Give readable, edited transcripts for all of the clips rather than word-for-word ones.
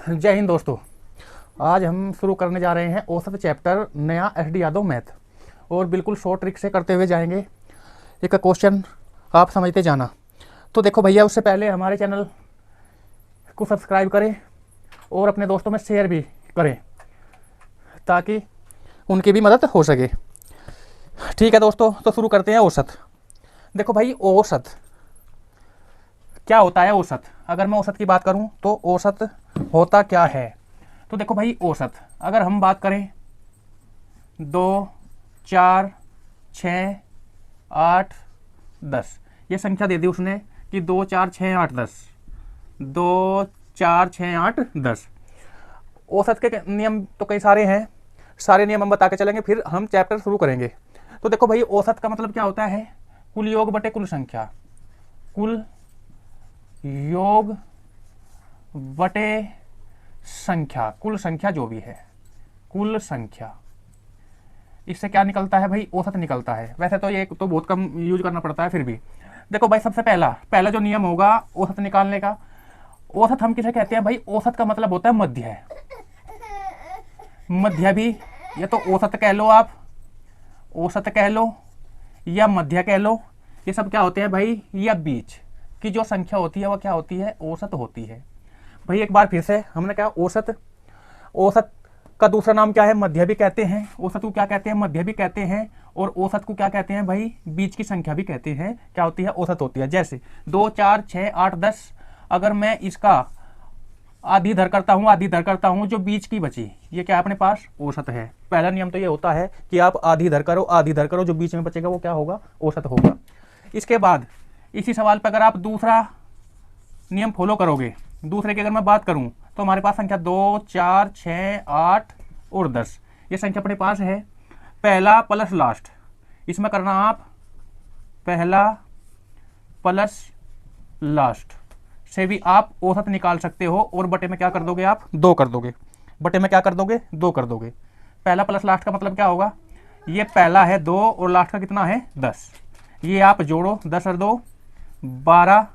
जय हिंद दोस्तों। आज हम शुरू करने जा रहे हैं औसत चैप्टर नया एसडी यादव मैथ, और बिल्कुल शॉर्ट ट्रिक से करते हुए जाएंगे। एक क्वेश्चन आप समझते जाना। तो देखो भैया, उससे पहले हमारे चैनल को सब्सक्राइब करें और अपने दोस्तों में शेयर भी करें ताकि उनकी भी मदद हो सके। ठीक है दोस्तों, तो शुरू करते हैं। औसत देखो भाई, औसत क्या होता है? औसत, अगर मैं औसत की बात करूं तो औसत होता क्या है? तो देखो भाई, औसत अगर हम बात करें 2, 4, 6, 8, 10, ये संख्या दे दी उसने कि 2, 4, 6, 8, 10, 2, 4, 6, 8, 10। औसत के नियम तो कई सारे हैं, सारे नियम हम बता के चलेंगे, फिर हम चैप्टर शुरू करेंगे। तो देखो भाई, औसत का मतलब क्या होता है? कुल योग बटे कुल संख्या। कुल योग बटे संख्या, कुल संख्या जो भी है, कुल संख्या। इससे क्या निकलता है भाई? औसत निकलता है। वैसे तो ये तो बहुत कम यूज करना पड़ता है, फिर भी देखो भाई, सबसे पहला जो नियम होगा औसत निकालने का, औसत हम किसे कहते हैं भाई? औसत का मतलब होता है मध्य है। मध्य भी, ये तो औसत कह लो आप, औसत कह लो या मध्य कह लो, ये सब क्या होते हैं भाई? या बीच की जो संख्या होती है वह क्या होती है? औसत होती है। भाई एक बार फिर से हमने क्या, औसत, औसत का दूसरा नाम क्या है? मध्य भी कहते हैं। औसत को क्या कहते हैं? मध्य भी कहते हैं। और औसत को क्या कहते हैं भाई? बीच की संख्या भी कहते हैं। क्या होती है? औसत होती है। जैसे 2, 4, 6, 8, 10, अगर मैं इसका आधी धर करता हूं, जो बीच की बची, ये क्या है अपने पास? औसत है। पहला नियम तो ये होता है कि आप आधी धर करो, जो बीच में बचेगा वो क्या होगा? औसत होगा। इसके बाद इसी सवाल पर अगर आप दूसरा नियम फॉलो करोगे, दूसरे की अगर मैं बात करूं, तो हमारे पास संख्या 2, 4, 6, 8 और 10, ये संख्या अपने पास है। पहला प्लस लास्ट, इसमें करना आप पहला प्लस लास्ट से भी आप औसत निकाल सकते हो, और बटे में क्या कर दोगे आप? 2 कर दोगे। बटे में क्या कर दोगे? 2 कर दोगे। पहला प्लस लास्ट का मतलब क्या होगा? ये पहला है 2 और लास्ट का कितना है? 10। ये आप जोड़ो, 10 और 2 12,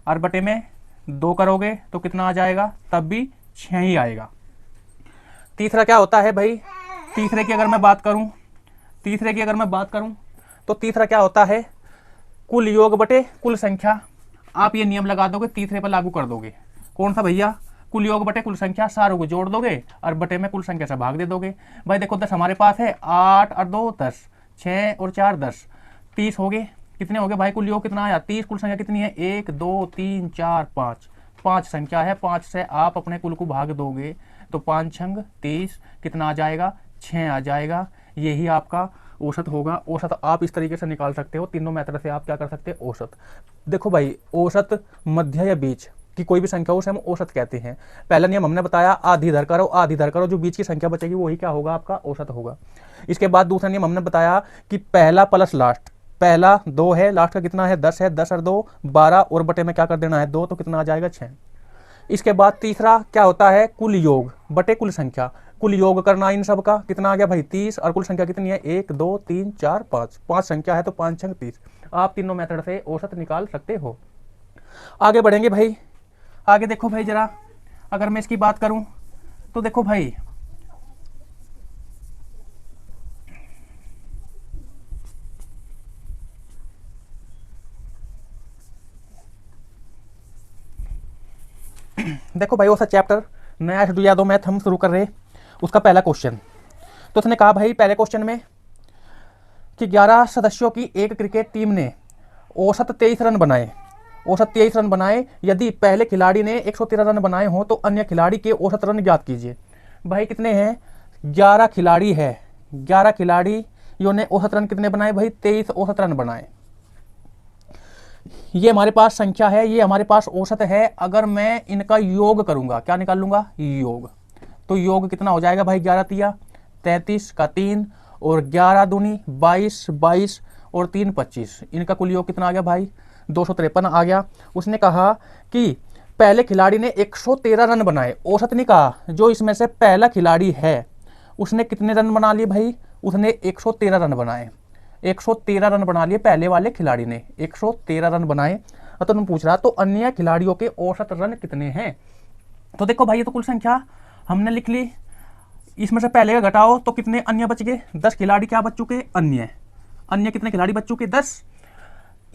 और बटे में 2 करोगे तो कितना आ जाएगा? तब भी 6 ही आएगा। तीसरा क्या होता है भाई? तीसरे की अगर मैं बात करूं तो तीसरा क्या होता है? कुल योग बटे कुल संख्या। आप ये नियम लगा दोगे, तीसरे पर लागू कर दोगे। कौन सा भैया? कुल योग बटे कुल संख्या, सारों को जोड़ दोगे और बटे में कुल संख्या से भाग दे दोगे। भाई देखो, 10 हमारे पास है, 8 और 2 10, 6 और 4 10, 30 हो गए। कितने हो गए भाई? कुल योग कितना आया? 30। कुल संख्या कितनी है? 1, 2, 3, 4, 5, 5 संख्या है। 5 से आप अपने कुल को भाग दोगे तो 5 छंग 30, कितना आ जाएगा? 6 आ जाएगा। यही आपका औसत होगा। औसत आप इस तरीके से निकाल सकते हो, तीनों मेथड से आप क्या कर सकते हो? औसत। देखो भाई, औसत मध्य या बीच की कोई भी संख्या हो उसे हम औसत कहते हैं। पहला नियम हमने बताया, आधी धर करो, जो बीच की संख्या बचेगी वही क्या होगा? आपका औसत होगा। इसके बाद दूसरा नियम हमने बताया कि पहला प्लस लास्ट, पहला 2 है, लास्ट का कितना है? 10 है। 10 और 2 12, और बटे में क्या कर देना है? 2, तो कितना आ जाएगा? 6। इसके बाद तीसरा क्या होता है? कुल योग बटे कुल संख्या। कुल योग करना इन सब का, कितना आ गया भाई? 30, और कुल संख्या कितनी है? 1, 2, 3, 4, 5, 5 संख्या है तो 5 छंग 30। आप तीनों मेथड से औसत निकाल सकते हो। आगे बढ़ेंगे भाई। आगे देखो भाई जरा, अगर मैं इसकी बात करूं तो देखो भाई, देखो भाई, औसत चैप्टर नया एसडी यादव मैथ हम शुरू कर रहे। उसका पहला क्वेश्चन, तो उसने कहा भाई पहले क्वेश्चन में कि 11 सदस्यों की एक क्रिकेट टीम ने औसत 23 रन बनाए। औसत 23 रन बनाए। यदि पहले खिलाड़ी ने 113 रन बनाए हों तो अन्य खिलाड़ी के औसत रन ज्ञात कीजिए। भाई कितने हैं? 11 खिलाड़ी है। 11 खिलाड़ियों ने औसत रन कितने बनाए भाई? 23 औसत रन बनाए। ये हमारे पास संख्या है, ये हमारे पास औसत है। अगर मैं इनका योग करूंगा, क्या निकाल लूंगा? योग। तो योग कितना हो जाएगा भाई? 11 तिया 33 का 3, और 11 दूनी 22, 22 और 3 25, इनका कुल योग कितना आ गया भाई? 253 आ गया। उसने कहा कि पहले खिलाड़ी ने 113 रन बनाए। औसत नहीं कहा, जो इसमें से पहला खिलाड़ी है उसने कितने रन बना लिए भाई? उसने 113 रन बनाए। 113 रन बना लिए पहले वाले खिलाड़ी ने, 113 रन बनाए। तो तुम पूछ रहा तो अन्य खिलाड़ियों के औसत रन कितने हैं? तो देखो भाई ये तो कुल संख्या हमने लिख ली, इसमें से पहले का घटाओ तो कितने अन्य बच गए, 10 खिलाड़ी क्या बच चुके, अन्य। अन्य कितने खिलाड़ी बच चुके, 10।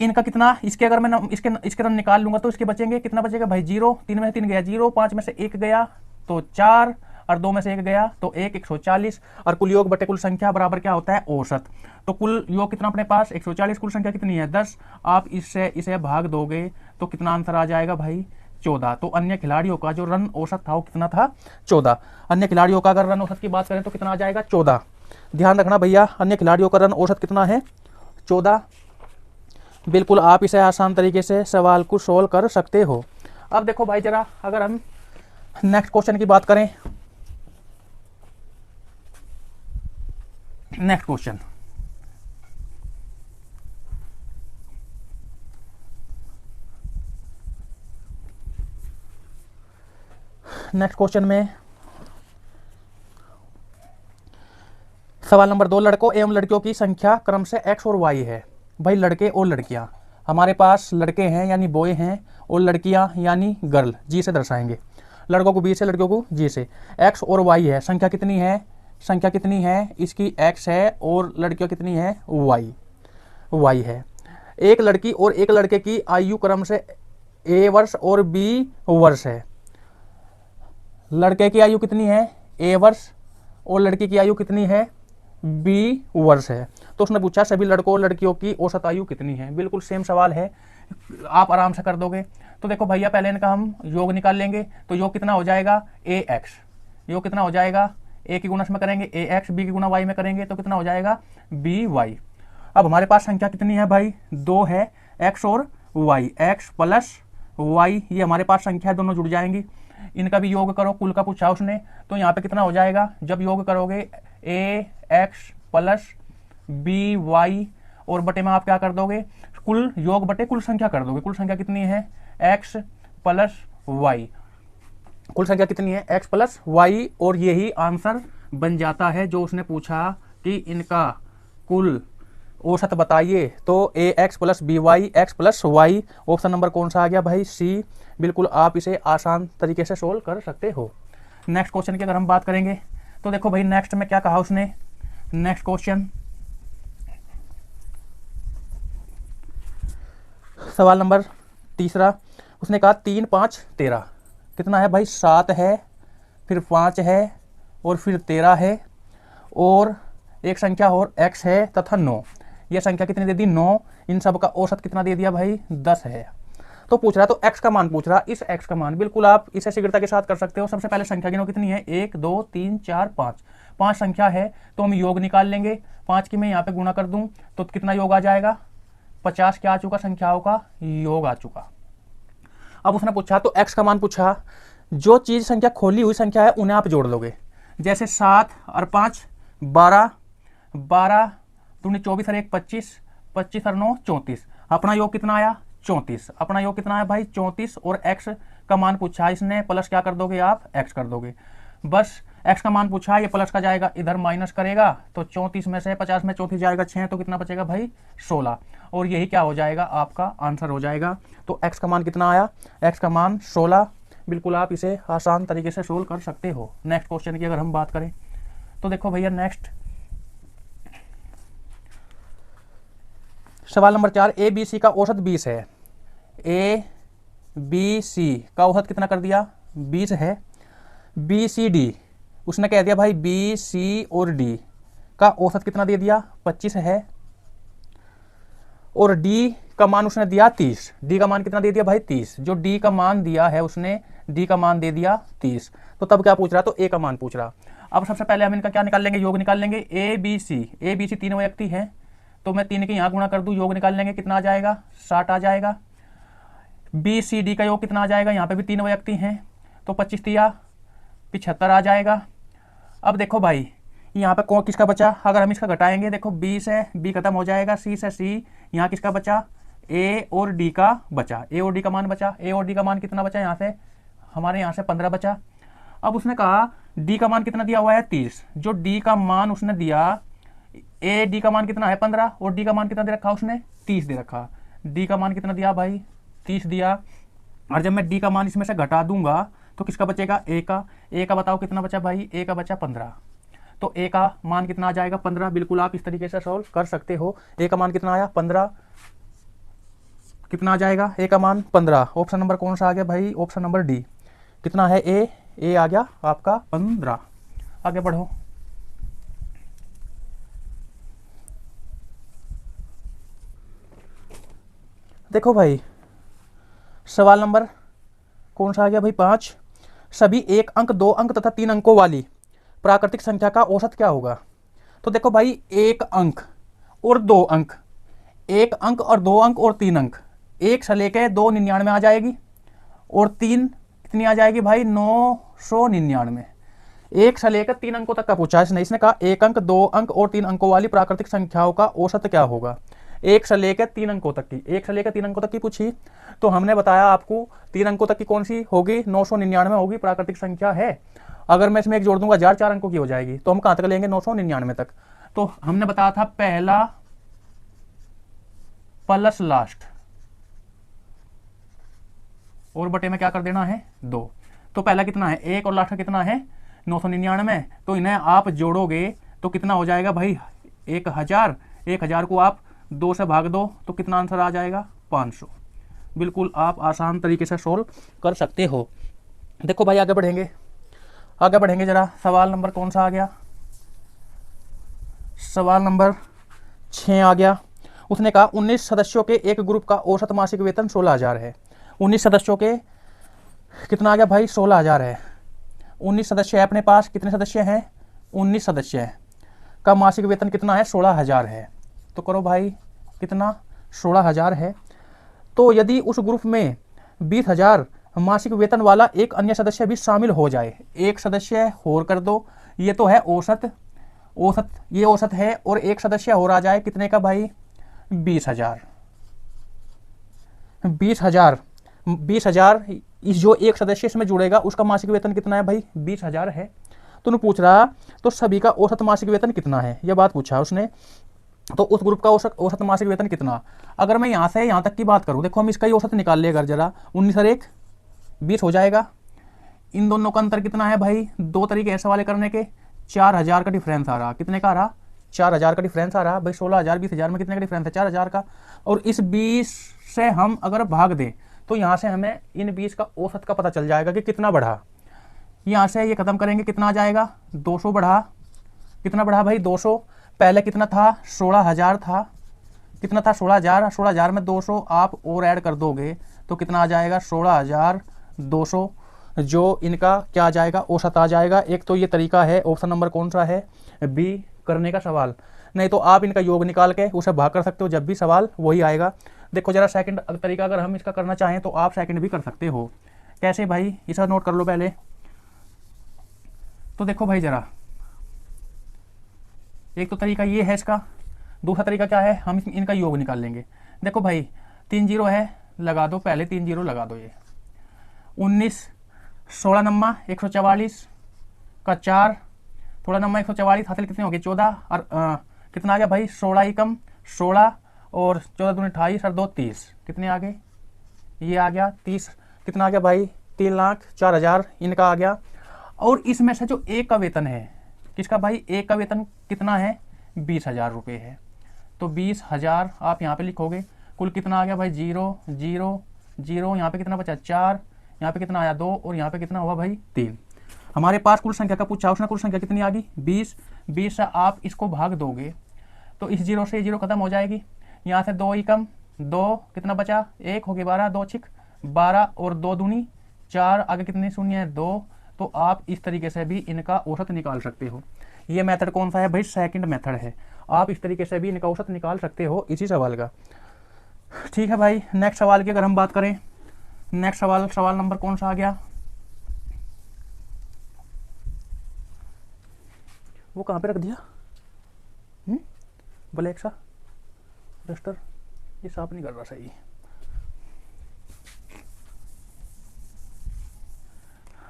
इनका कितना, इसके अगर मैं इसके रन निकाल लूंगा तो इसके बचेंगे, कितना बचेगा भाई 0, 3 में से 3 गया 0, 5 में से 1 गया तो 4, और 2 में से 1 गया तो 1, 140। और कुल योग बटे कुल संख्या बराबर क्या होता है, औसत। तो कुल योग कितना अपने पास 140, कुल संख्या कितनी है 10। आप इससे इसे भाग दोगे तो कितना आंसर आ जाएगा भाई 14। तो अन्य खिलाड़ियों का जो रन औसत था वो कितना था 14। अन्य खिलाड़ियों का अगर रन औसत की बात करें तो कितना आ जाएगा 14। ध्यान रखना भैया, अन्य खिलाड़ियों का रन औसत कितना है 14। बिल्कुल आप इसे आसान तरीके से सवाल को सोल्व कर सकते हो। अब देखो भाई जरा अगर हम नेक्स्ट क्वेश्चन की बात करें, नेक्स्ट क्वेश्चन में सवाल नंबर 2, लड़कों एवं लड़कियों की संख्या क्रम से x और y है। भाई लड़के और लड़कियां, हमारे पास लड़के हैं यानी बॉय हैं, और लड़कियां यानी गर्ल, जी से दर्शाएंगे। लड़कों को बी से, लड़कियों को जी से। x और y है, संख्या कितनी है, संख्या कितनी है इसकी x है, और लड़कियों कितनी है y है। एक लड़की और एक लड़के की आयु क्रम से a वर्ष और b वर्ष है। लड़के की आयु कितनी है a वर्ष, और लड़की की आयु कितनी है b वर्ष है। तो उसने पूछा सभी लड़कों और लड़कियों की औसत आयु कितनी है। बिल्कुल सेम सवाल है, आप आराम से कर दोगे। तो देखो भैया पहले इनका हम योग निकाल लेंगे, तो योग कितना हो जाएगा ax, योग कितना हो जाएगा, a की गुणा में करेंगे ax, b की गुणा y में करेंगे तो कितना हो जाएगा by। अब हमारे पास संख्या कितनी है भाई 2 है, x और y, x प्लस y, ये हमारे पास संख्या है, दोनों जुड़ जाएंगी। इनका भी योग करो, कुल का पूछा उसने, तो यहाँ पे कितना हो जाएगा, जब योग करोगे ax प्लस by, और बटे में आप क्या कर दोगे, कुल योग बटे कुल संख्या कर दोगे। कुल संख्या कितनी है x प्लस y, कुल संख्या कितनी है x प्लस y, और यही आंसर बन जाता है जो उसने पूछा कि इनका कुल औसत बताइए। तो ax plus by x plus y, option number कौन सा आ गया भाई सी। बिल्कुल आप इसे आसान तरीके से सोल्व कर सकते हो। नेक्स्ट क्वेश्चन की अगर हम बात करेंगे तो देखो भाई नेक्स्ट में क्या कहा उसने, नेक्स्ट क्वेश्चन सवाल नंबर 3, उसने कहा 3, 5, 13, कितना है भाई 7 है, फिर 5 है, और फिर 13 है, और एक संख्या और x है तथा 9। यह संख्या कितनी दे दी 9, इन सब का औसत कितना दे दिया भाई 10 है। तो पूछ रहा, तो x का मान पूछ रहा, इस x का मान बिल्कुल आप इसे शीघ्रता के साथ कर सकते हो। सबसे पहले संख्या गिनो कितनी है 1, 2, 3, 4, 5, 5 संख्या है, तो हम योग निकाल लेंगे। 5 की मैं यहाँ पे गुणा कर दूं तो कितना योग आ जाएगा 50, क्या आ चुका संख्याओं का योग आ चुका। अब उसने पूछा, तो x का मान पूछा, जो चीज संख्या खोली हुई संख्या है उन्हें आप जोड़ लोगे। जैसे 7 और 5 12, 12 दूनी 24 और 1 25, 25 और 9 34, अपना योग कितना आया 34। अपना योग कितना है भाई 34, और x का मान पूछा इसने, प्लस क्या कर दोगे आप x कर दोगे। बस x का मान पूछा, ये प्लस का जाएगा इधर माइनस करेगा, तो 34 में से 50 में 34 जाएगा 6, तो कितना बचेगा भाई 16, और यही क्या हो जाएगा आपका आंसर हो जाएगा। तो x का मान कितना आया, x का मान 16। बिल्कुल आप इसे आसान तरीके से सोल्व कर सकते हो। नेक्स्ट क्वेश्चन की अगर हम बात करें तो देखो भैया नेक्स्ट सवाल नंबर 4, ए बी सी का औसत 20 है। ए बी सी का औसत कितना कर दिया 20 है। बी सी डी उसने कह दिया भाई बी सी और डी का औसत कितना दे दिया 25 है, और डी का मान उसने दिया 30। डी का मान कितना दे दिया भाई 30, जो डी का मान दिया है उसने, डी का मान दे दिया 30। तो तब क्या पूछ रहा, तो ए का मान पूछ रहा। अब सबसे पहले हम इनका क्या निकाल लेंगे, योग निकाल लेंगे। ए बी सी तीन व्यक्ति हैं, तो मैं 3 के यहाँ गुणा कर दूं, योग निकाल लेंगे, कितना आ जाएगा 60 आ जाएगा। बी सी डी का योग कितना आ जाएगा, यहाँ पे भी 3 व्यक्ति हैं, तो 25 तिया 75 आ जाएगा। अब देखो भाई यहाँ पे कौन किसका बचा, अगर हम इसका घटाएंगे, देखो बी से बी खत्म हो जाएगा, सी से सी, यहाँ किसका बचा ए और डी का बचा, ए और डी का मान बचा। ए और डी का मान कितना बचा, यहाँ से हमारे यहाँ से 15 बचा। अब उसने कहा डी का मान कितना दिया हुआ है 30, जो डी का मान उसने दिया, ए डी का मान कितना है 15, और डी का मान कितना दे रखा उसने 30 दे रखा। डी का मान कितना दिया भाई 30 दिया, और जब मैं डी का मान इसमें से घटा दूंगा तो किसका बचेगा, ए का। ए का बताओ कितना बचा भाई, ए का बचा 15। तो ए का मान कितना आ जाएगा, 15। बिल्कुल आप इस तरीके से सॉल्व कर सकते हो। ए का मान कितना आया, 15। कितना आ जाएगा ए का मान, 15। ऑप्शन नंबर कौन सा आ गया भाई, ऑप्शन नंबर डी। कितना है ए आ गया आपका 15। आगे बढ़ो। देखो भाई सवाल नंबर कौन सा आ गया भाई, 5। सभी 1 अंक, 2 अंक तथा 3 अंकों वाली प्राकृतिक संख्या का औसत क्या होगा। तो देखो भाई 1 अंक और 2 अंक, 1 अंक और 2 अंक और 3 अंक, 1 से लेके 299 आ जाएगी और 3 कितनी आ जाएगी भाई, 999। 1 से लेकर 3 अंकों तक का पूछा है इसने कहा 1 अंक, 2 अंक और 3 अंकों वाली प्राकृतिक संख्याओं का औसत क्या होगा। 1 से लेकर 3 अंकों तक की, 1 से लेकर 3 अंकों तक की पूछी। तो हमने बताया आपको 3 अंकों तक की कौन सी होगी, 999 होगी, प्राकृतिक संख्या है। अगर मैं इसमें एक जोड़ दूंगा 4 अंकों की हो जाएगी। तो हम कहां तक लेंगे, 999 तक। तो हमने बताया था पहला प्लस लास्ट और बटे में क्या कर देना है, 2। तो पहला कितना है 1 और लास्ट का कितना है 999। तो इन्हें आप जोड़ोगे तो कितना हो जाएगा भाई, 1000। 1000 को आप 2 से भाग दो तो कितना आंसर आ जाएगा, 500। बिल्कुल आप आसान तरीके से सोल्व कर सकते हो। देखो भाई आगे बढ़ेंगे जरा। सवाल नंबर कौन सा आ गया, सवाल नंबर 6 आ गया। उसने कहा 19 सदस्यों के एक ग्रुप का औसत मासिक वेतन 16,000 है। 19 सदस्यों के कितना आ गया भाई, 16,000 है। 19 सदस्य है अपने पास, कितने सदस्य हैं, 19 सदस्य है का मासिक वेतन कितना है, 16,000 है। तो करो भाई कितना, 16,000 है। तो यदि उस ग्रुप में 20,000 मासिक वेतन वाला एक अन्य सदस्य भी शामिल हो जाए, एक सदस्य और कर दो, ये तो है औसत, ये औसत है, और एक सदस्य और आ जाए कितने का भाई, 20,000। 20,000 इस जो एक सदस्य इसमें जुड़ेगा उसका मासिक वेतन कितना है भाई, 20,000 है। तो उन्होंने पूछ रहा तो सभी का औसत मासिक वेतन कितना है, यह बात पूछा उसने। तो उस ग्रुप का औसत मासिक वेतन कितना। अगर मैं यहाँ से यहाँ तक की बात करूँ, देखो हम इसका ही औसत निकाल ले अगर जरा, 19 और 1 20 हो जाएगा। इन दोनों का अंतर कितना है भाई, 2 तरीके ऐसे वाले करने के, 4,000 का डिफरेंस आ रहा। कितने का आ रहा, 4,000 का डिफरेंस आ रहा भाई। 16,000 20,000 में कितने का डिफरेंस है, 4,000 का। और इस 20 से हम अगर भाग दें तो यहाँ से हमें इन 20 का औसत का पता चल जाएगा कि कितना बढ़ा। यहाँ से ये खत्म करेंगे, कितना आ जाएगा, 200 बढ़ा। कितना बढ़ा भाई, 200। पहले कितना था, 16,000 था। कितना था, 16,000। 16,000 में 200 आप और ऐड कर दोगे तो कितना आ जाएगा, 16,200, जो इनका क्या आ जाएगा, औसत आ जाएगा। एक तो ये तरीका है, ऑप्शन नंबर कौन सा है, बी करने का सवाल। नहीं तो आप इनका योग निकाल के उसे भाग कर सकते हो, जब भी सवाल वही आएगा। देखो जरा सेकंड तरीका अगर हम इसका करना चाहें तो आप सेकंड भी कर सकते हो। कैसे भाई, इसे नोट कर लो पहले। तो देखो भाई जरा, एक तो तरीका ये है इसका, दूसरा तरीका क्या है, हम इनका योग निकाल लेंगे। देखो भाई 3 जीरो है, लगा दो पहले 3 जीरो लगा दो। ये 19 16 नम्मा 144 का 4, थोड़ा नम्मा 144 हासिल कितने हो गए, 14। और कितना आ गया भाई, 16 ही कम 16 और 14 दूनी 28 और 2 30, कितने आ गए, ये आ गया 30। कितना आ गया भाई, 3,04,000 इनका आ गया। और इसमें से जो एक का वेतन है, किसका भाई, एक का वेतन कितना है, 20,000 रुपये है। तो 20,000 आप यहाँ पे लिखोगे। कुल कितना आ गया भाई, 0 0 0, यहाँ पे कितना बचा 4, यहाँ पे कितना आया 2 और यहाँ पे कितना हुआ भाई 3। हमारे पास कुल संख्या का पूछा उसने, कुल संख्या कितनी आ गई 20। 20 से आप इसको भाग दोगे तो इस 0 से 0 खत्म हो जाएगी। यहाँ से 2 ही कम 2, कितना बचा 1 हो गई 12, 2 छिक 12 और 2 दूनी 4, आगे कितने शून्य है 2। तो आप इस तरीके से भी इनका औसत निकाल सकते हो। ये मेथड कौन सा है भाई, सेकंड मेथड है। आप इस तरीके से भी इनका औसत निकाल सकते हो इसी सवाल का। ठीक है भाई, नेक्स्ट सवाल की अगर हम बात करें, नेक्स्ट सवाल नंबर कौन सा आ गया, वो कहाँ पे रख दिया, ब्लैक सा डस्टर, ये साफ नहीं कर रहा सही।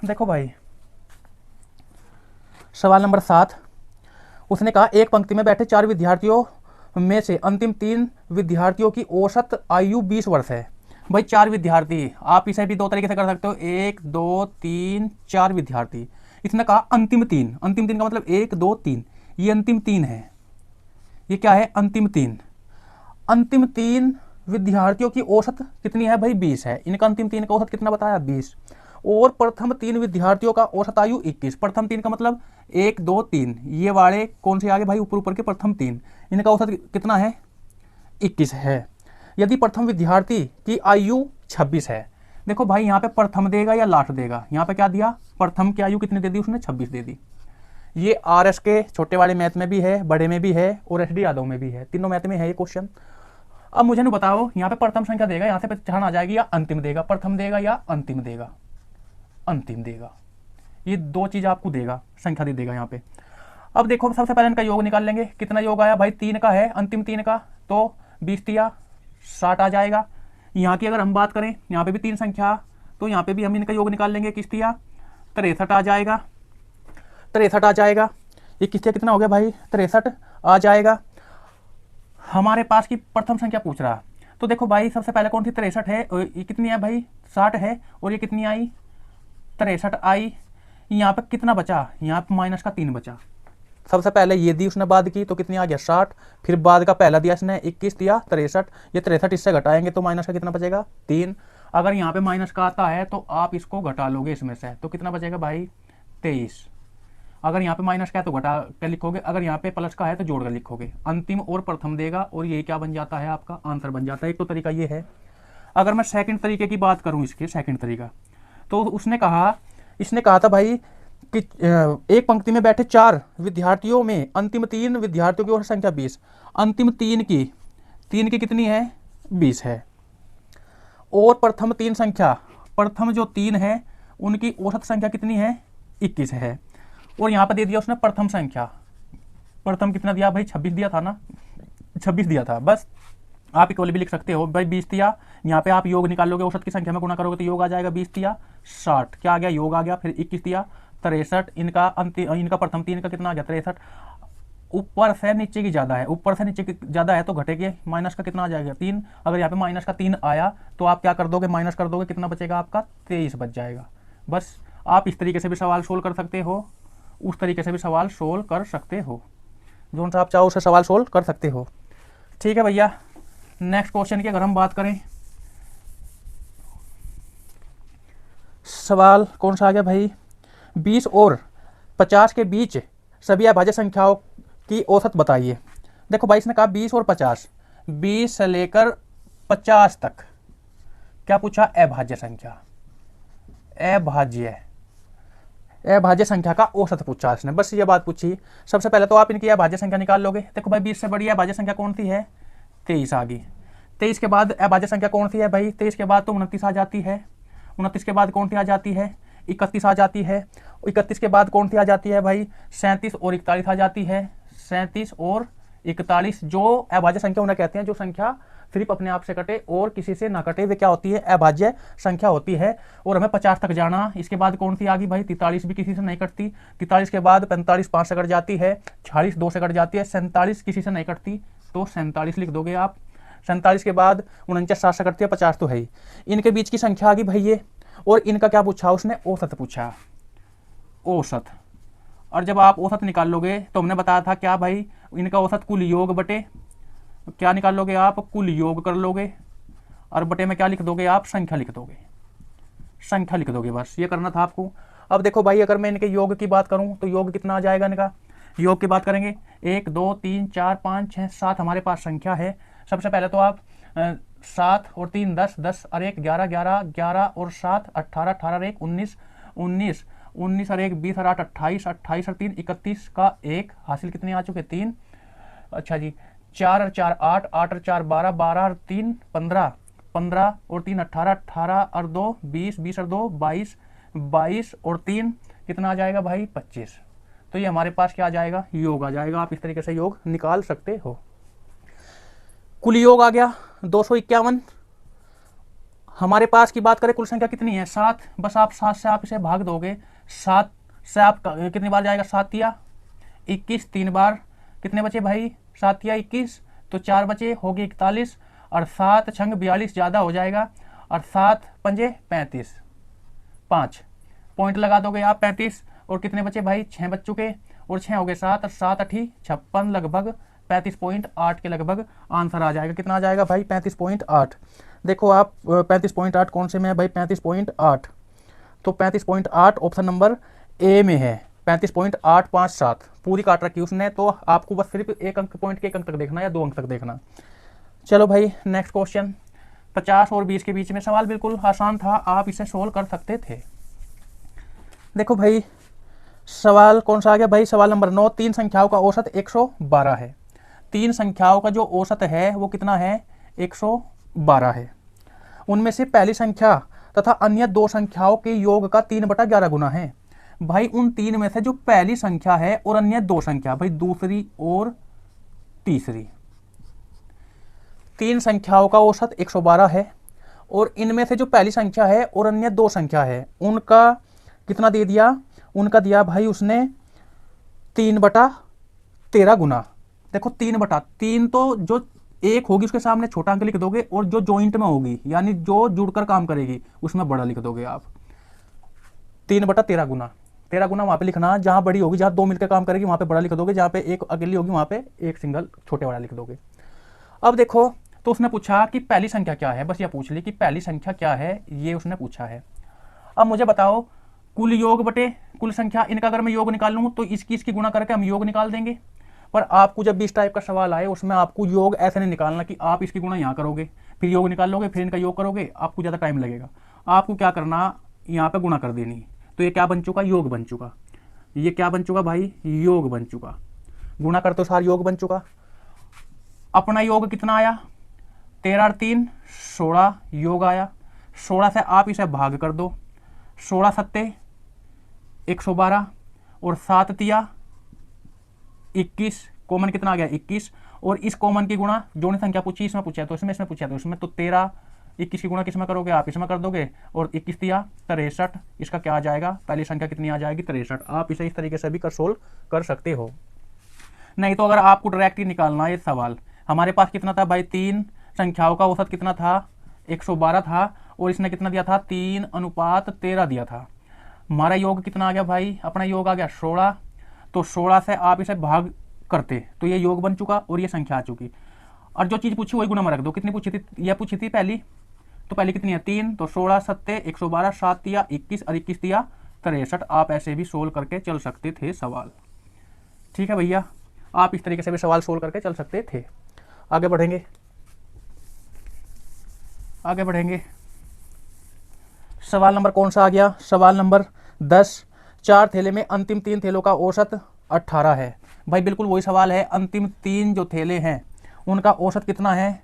देखो भाई सवाल नंबर 7, उसने कहा एक पंक्ति में बैठे 4 विद्यार्थियों में से अंतिम 3 विद्यार्थियों की औसत आयु 20 वर्ष है। भाई 4 विद्यार्थी, आप इसे भी 2 तरीके से कर सकते हो, 1 2 3 4 विद्यार्थी। इसने कहा अंतिम 3, अंतिम 3 का मतलब 1 2 3, ये अंतिम 3 है, ये क्या है अंतिम 3। अंतिम 3 विद्यार्थियों की औसत कितनी है भाई 20 है, इनका अंतिम 3 का औसत कितना बताया 20। और प्रथम 3 विद्यार्थियों का औसत आयु 21, प्रथम 3 का मतलब 1 2 3, ये वाले कौन से आगे भाई ऊपर ऊपर के प्रथम 3, इनका औसत कितना है 21 है। यदि प्रथम विद्यार्थी की आयु 26 है, देखो भाई यहाँ पे प्रथम देगा या लास्ट देगा, यहाँ पे क्या दिया प्रथम की आयु कितनी दे दी उसने 26 दे दी। ये RS के छोटे वाले मैथ में भी है, बड़े में भी है और SD यादव में भी है, तीनों मैथ में है ये क्वेश्चन। अब मुझे नहीं बताओ यहाँ पे प्रथम संख्या देगा, यहाँ से पहचान आ जाएगी या अंतिम देगा, प्रथम देगा या अंतिम देगा, अंतिम देगा, ये 2 चीज आपको देगा, संख्या दे देगा यहाँ पे। अब देखो सबसे पहले इनका योग निकाल लेंगे, कितना योग आया भाई 3 का है अंतिम 3 का, तो 20 या 60 आ जाएगा। यहाँ की अगर हम बात करें, यहाँ पे भी 3 संख्या, तो यहाँ पे भी हम इनका योग निकाल लेंगे, किस या 63 आ जाएगा, 63 आ जाएगा। ये किसका कितना हो गया भाई 63 आ जाएगा। हमारे पास की प्रथम संख्या पूछ रहा, तो देखो भाई सबसे पहले कौन सी 63 है, ये कितनी है भाई 60 है, और ये कितनी आई 63 आई। यहाँ पे कितना बचा, यहाँ पे माइनस का 3 बचा। सबसे पहले ये दी उसने बाद की, तो कितनी आ गया 60, फिर बाद का पहला दिया इसने 21 दिया 63, ये 63 इससे घटाएंगे तो माइनस का कितना बचेगा 3। अगर यहाँ पे माइनस का आता है तो आप इसको घटा लोगे इसमें से, तो कितना बचेगा भाई 23। अगर यहाँ पे माइनस का है तो घटा कर लिखोगे, अगर यहाँ पे प्लस का है तो जोड़ कर लिखोगे। अंतिम और प्रथम देगा और ये क्या बन जाता है आपका आंसर बन जाता है। एक तो तरीका ये है। अगर मैं सेकंड तरीके की बात करूँ, इसके सेकंड तरीका, तो इसने कहा था भाई कि एक पंक्ति में बैठे 4 विद्यार्थियों में अंतिम 3 विद्यार्थियों की औसत संख्या 20, अंतिम 3 की कितनी है 20 है, और प्रथम 3 संख्या, प्रथम जो 3 है उनकी औसत संख्या कितनी है 21 है। और यहाँ पर दे दिया उसने प्रथम संख्या, प्रथम कितना दिया भाई 26 दिया था ना, 26 दिया था। बस आप इक्वल भी लिख सकते हो भाई 20 दिया, यहाँ पे आप योग निकालोगे, औसत की संख्या में गुणा करोगे तो योग आ जाएगा 20 दिया 60, क्या आ गया योग आ गया, फिर 21 दिया 63, इनका अंतिम इनका प्रथम 3 का कितना आ गया 63। ऊपर से नीचे की ज़्यादा है, ऊपर से नीचे की ज़्यादा है तो घटेगी, माइनस का कितना आ जाएगा 3। अगर यहाँ पे माइनस का 3 आया तो आप क्या कर दोगे माइनस कर दोगे, कितना बचेगा आपका 23 बच जाएगा। बस आप इस तरीके से भी सवाल सोल्व कर सकते हो, उस तरीके से भी सवाल सोल्व कर सकते हो, जो सा आप चाहो उससे सवाल सोल्व कर सकते हो। ठीक है भैया, नेक्स्ट क्वेश्चन की अगर हम बात करें, सवाल कौन सा आ गया भाई 20 और 50 के बीच सभी अभाज्य संख्याओं की औसत बताइए। देखो भाई इसने कहा 20 और 50, 20 से लेकर 50 तक क्या पूछा अभाज्य संख्या, अभाज्य संख्या का औसत पूछा इसने, बस ये बात पूछी। सबसे पहले तो आप इनकी अभाज्य संख्या निकाल लोगे। देखो भाई 20 से बड़ी अभाज्य संख्या कौन सी है 23 आ गई, 23 के बाद अभाज्य संख्या कौन सी है भाई 23 के बाद तो 29 आ जाती है, 29 के बाद कौन सी आ जाती है 31 आ जाती है, 31 के बाद कौन सी आ जाती है भाई 37 और 41 आ जाती है, 37 और 41 जो अभाज्य संख्या उन्हें कहते हैं जो संख्या सिर्फ अपने आप से कटे और किसी से ना कटे, वे क्या होती है अभाज्य संख्या होती है। और हमें 50 तक जाना, इसके बाद कौन सी आ गई भाई 43 भी किसी से नहीं कटती, 43 के बाद 45 5 से कट जाती है, 46 2 से कट जाती है, 47 किसी से नहीं कटती तो 47 लिख दोगे आप, 47 के बाद 49 7 से कटती है, 50 तो है ही। इनके बीच की संख्या आ गई भाई ये, और इनका क्या पूछा उसने औसत पूछा, औसत। और जब आप औसत निकाल लोगे तो हमने बताया था क्या भाई इनका औसत कुल योग बटे क्या निकाल लोगे आप कुल योग कर लोगे, और बटे में क्या लिख दोगे आप संख्या लिख दोगे, संख्या लिख दोगे, बस ये करना था आपको। अब देखो भाई अगर मैं इनके योग की बात करूं तो योग कितना आ जाएगा इनका, योग की बात करेंगे 1 2 3 4 5 6 7 हमारे पास संख्या है। सबसे पहले तो आप 7 और 3 10 10 और 1 11 11 11 और 7 18 18 और 1 19 19 19 और 1 20 और 8 28 28 और 3 31 का 1 हासिल कितने आ चुके 3। अच्छा जी 4 और 4 8 8 और 4 12 12 और 3 15 15 और 3 18 18 और 2 20 20 और 2 22 22 और 3 कितना आ जाएगा भाई 25। तो ये हमारे पास क्या आ जाएगा योग आ जाएगा। आप इस तरीके से योग निकाल सकते हो। कुल योग आ गया 251। हमारे पास की बात करें कुल संख्या कितनी है 7, बस आप 7 से आप इसे भाग दोगे, 7 से आप कितनी बार जाएगा 7 या 21, 3 बार कितने बचे भाई 7 या 21 तो 4 बचे हो गए 41 और 7 छंग 42 ज़्यादा हो जाएगा और 7 पंजे 35, 5 पॉइंट लगा दोगे आप 35, और कितने बचे भाई 6 बच चुके, और 6 हो गए 7 और 7 अठी 56, लगभग 35.8 के लगभग आंसर आ जाएगा। कितना आ जाएगा भाई 35.8। देखो आप 35.8 कौन से में है भाई 35.8, तो 35.8 ऑप्शन नंबर ए में है। 35.857 पूरी काट रखी उसने, तो आपको बस सिर्फ एक अंक पॉइंट के एक अंक तक देखना या 2 अंक तक देखना। चलो भाई नेक्स्ट क्वेश्चन, 50 और 20 के बीच में सवाल बिल्कुल आसान था, आप इसे सोल्व कर सकते थे। देखो भाई सवाल कौन सा आ गया भाई, सवाल नंबर 9, 3 संख्याओं का औसत 112 है। 3 संख्याओं का जो औसत है वो कितना है 112 है। उनमें से पहली संख्या तथा अन्य 2 संख्याओं के योग का 3/11 गुना है। भाई उन 3 में से जो पहली संख्या है और अन्य 2 संख्या, भाई दूसरी और तीसरी, 3 संख्याओं का औसत 112 है, और इनमें से जो पहली संख्या है और अन्य 2 संख्या है उनका कितना दे दिया, उनका दिया भाई उसने 3/13 गुना। देखो 3/3 तो जो एक होगी उसके सामने छोटा अंक लिख दोगे, और जो जॉइंट में होगी यानी जो जुड़कर काम करेगी उसमें बड़ा लिख दोगे आप। 3/13 गुना, 13 गुना वहां पे लिखना जहां बड़ी होगी, जहां 2 मिलकर काम करेगी वहां पे बड़ा लिख दोगे, जहां पे एक अकेली होगी वहां पे एक सिंगल छोटे वाला लिख दोगे। अब देखो तो उसने पूछा कि पहली संख्या क्या है, बस ये पूछ ली कि पहली संख्या क्या है, ये उसने पूछा है। अब मुझे बताओ कुल योग बटे कुल संख्या, इनका अगर मैं योग निकाल लूँ तो इसकी गुणा करके हम योग निकाल देंगे। पर आपको जब भी इस टाइप का सवाल आए उसमें आपको योग ऐसे नहीं निकालना कि आप इसकी गुणा यहाँ करोगे फिर योग निकाल लोगे फिर इनका योग करोगे, आपको ज़्यादा टाइम लगेगा। आपको क्या करना, यहाँ पे गुणा कर देनी। तो ये क्या बन चुका, योग बन चुका। ये क्या बन चुका भाई, योग बन चुका। गुणा कर तो सार योग बन चुका। अपना योग कितना आया 13 और 3 16 योग आया। 16 से आप इसे भाग कर दो, 16 सत्ते 112 और 7 तिया 21, कॉमन कितना आ गया 21, और इस कॉमन की गुणा जो ने संख्या पूछी इसमें पूछा तो इसमें पूछा तो इसमें, तो 13 21 की गुणा किसमें करोगे आप इसमें कर दोगे, और 21 तिया 63, इसका क्या आ जाएगा, पहली संख्या कितनी आ जाएगी 63। आप इसे इस तरीके से भी सोल्व कर सकते हो। नहीं तो अगर आपको डायरेक्ट ही निकालना है सवाल, हमारे पास कितना था भाई 3 संख्याओं का औसत कितना था 112 था, और इसने कितना दिया था 3:13 दिया था। हमारा योग कितना आ गया भाई, अपना योग आ गया 16, तो 16 से आप इसे भाग करते तो ये योग बन चुका और ये संख्या आ चुकी। और जो चीज़ पूछी वही गुणा में रख दो। कितनी पूछी थी, यह पूछी थी पहली, तो पहली कितनी है 3, तो 16 सत्ते 112, 7 तिया 21 और 21 तिया 63। आप ऐसे भी सोल्व करके चल सकते थे सवाल। ठीक है भैया, आप इस तरीके से भी सवाल सोल्व करके चल सकते थे। आगे बढ़ेंगे, आगे बढ़ेंगे। सवाल नंबर कौन सा आ गया, सवाल नंबर 10, 4 थैले में अंतिम 3 थैलों का औसत 18 है। भाई बिल्कुल वही सवाल है, अंतिम 3 जो थैले हैं उनका औसत कितना है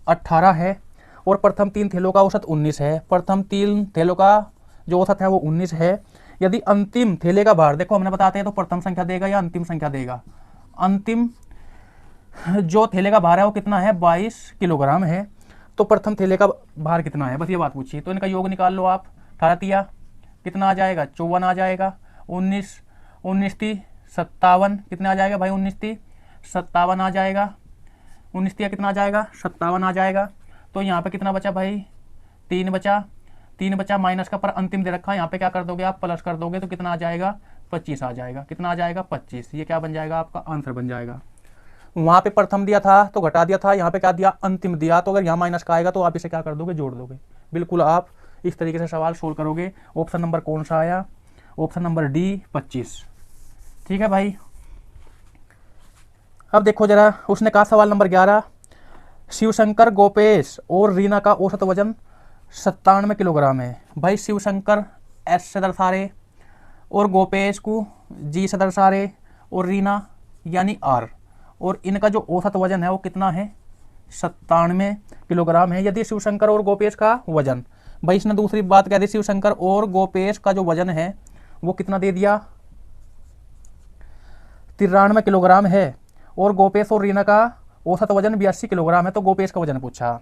18 है, और प्रथम 3 थैलों का औसत 19 है। प्रथम 3 थैलों का जो औसत है वो 19 है। यदि अंतिम थैले का भार, देखो हमने बताते हैं तो प्रथम संख्या देगा या अंतिम संख्या देगा। अंतिम जो थैले का भार है वो कितना है 22 किलोग्राम है, तो प्रथम थैले का भार कितना है, बस ये बात पूछिए। तो इनका योग निकाल लो आप। 18 तिया कितना आ जाएगा 54 आ जाएगा, 19 ती 57 कितना आ जाएगा भाई 19 ती 57 आ जाएगा, 19 तिया कितना आ जाएगा 57 आ जाएगा। तो यहाँ पे कितना बचा भाई 3 बचा, 3 बचा माइनस का पर अंतिम दे रखा है, यहाँ पे क्या कर दोगे आप प्लस कर दोगे तो कितना आ जाएगा 25 आ जाएगा। कितना आ जाएगा 25, ये क्या बन जाएगा आपका आंसर बन जाएगा। वहाँ पे प्रथम दिया था तो घटा दिया था, यहाँ पे क्या दिया अंतिम दिया, तो अगर यहाँ माइनस का आएगा तो आप इसे क्या कर दोगे जोड़ दोगे। बिल्कुल आप इस तरीके से सवाल सोल्व करोगे। ऑप्शन नंबर कौन सा आया, ऑप्शन नंबर डी 25। ठीक है भाई, अब देखो जरा, उसने कहा सवाल नंबर 11, शिवशंकर गोपेश और रीना का औसत वजन 97 किलोग्राम है। भाई शिवशंकर एस से दर्शा रहे और गोपेश को जी से दर्शा रहे और रीना यानी आर, और इनका जो औसत वजन है वो कितना है 97 किलोग्राम है। यदि शिवशंकर और गोपेश का वजन, भाई इसने दूसरी बात कह दी, शिवशंकर और गोपेश का जो वजन है वो कितना दे दिया 93 किलोग्राम है, और गोपेश और रीना का औसत वजन 82 किलोग्राम है, तो गोपेश का वजन पूछा।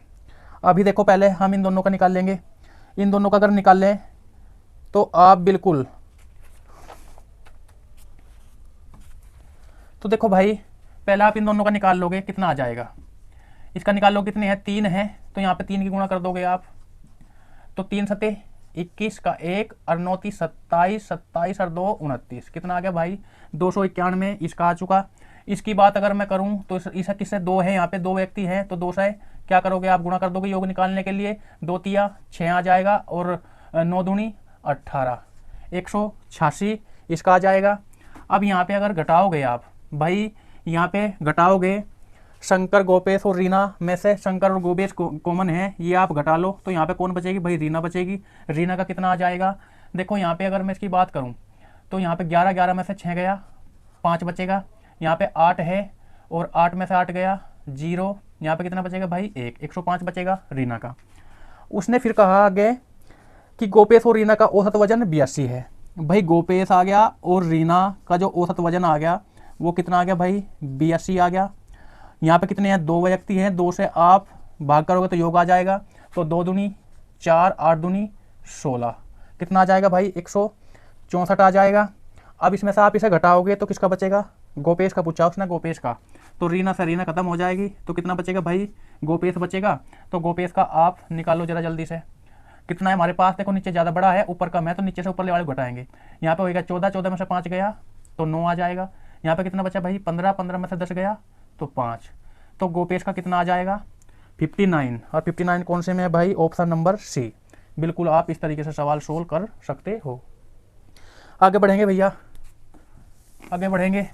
अभी देखो पहले हम इन दोनों का निकाल लेंगे, इन दोनों का अगर निकाल लें तो आप बिल्कुल, तो देखो भाई पहले आप इन दोनों का निकाल लोगे कितना आ जाएगा, इसका निकाल लो कितने हैं 3 है, तो यहाँ पे 3 की गुणा कर दोगे आप, तो 3 सते 21 का 1 और 9 30 27, 27 और 2 29, कितना आ गया भाई 291, इसका आ चुका। इसकी बात अगर मैं करूं तो इसका किससे 2 है, यहाँ पे 2 व्यक्ति हैं, तो 2 से क्या करोगे आप, गुणा कर दोगे योग निकालने के लिए, 2 तिया 6 आ जाएगा और 9 दूनी 18, 186 इसका आ जाएगा। अब यहाँ पे अगर घटाओगे आप भाई, यहाँ पे घटाओगे शंकर, गोपेश और रीना में से शंकर और गोपेश कॉमन है, ये आप घटा लो, तो यहाँ पे कौन बचेगी भाई, रीना बचेगी। रीना का कितना आ जाएगा, देखो यहाँ पे अगर मैं इसकी बात करूँ तो यहाँ पे 11 11 में से 6 गया, 5 बचेगा। यहाँ पे 8 है और 8 में से 8 गया 0, यहाँ पे कितना बचेगा भाई 1, 105 बचेगा रीना का। उसने फिर कहा आगे कि गोपेश और रीना का औसत वजन 82 है। भाई गोपेश आ गया और रीना का जो औसत वजन आ गया वो कितना आ गया भाई 82 आ गया। यहाँ पे कितने हैं, 2 व्यक्ति हैं, 2 से आप भाग करोगे तो योग आ जाएगा, तो 2 दूनी 4, 8 दूनी 16, कितना आ जाएगा भाई 164 आ जाएगा। अब इसमें से आप इसे घटाओगे तो किसका बचेगा, गोपेश का पूछा उसने, गोपेश का, तो रीना से रीना खत्म हो जाएगी, तो कितना बचेगा भाई गोपेश बचेगा। तो गोपेश का आप निकालो जरा जल्दी से, कितना है हमारे पास, देखो नीचे ज़्यादा बड़ा है ऊपर कम है, तो नीचे से ऊपर वाले घटाएंगे। यहाँ पे होगा 14, 14 में से 5 गया तो 9 आ जाएगा। यहाँ पे कितना बचा भाई 15, 15 में से 10 गया तो 5, तो गोपेश का कितना आ जाएगा 59, और 59 कौन से में है भाई, ऑप्शन नंबर सी। बिल्कुल आप इस तरीके से सवाल सोल्व कर सकते हो। आगे बढ़ेंगे भैया, आगे बढ़ेंगे।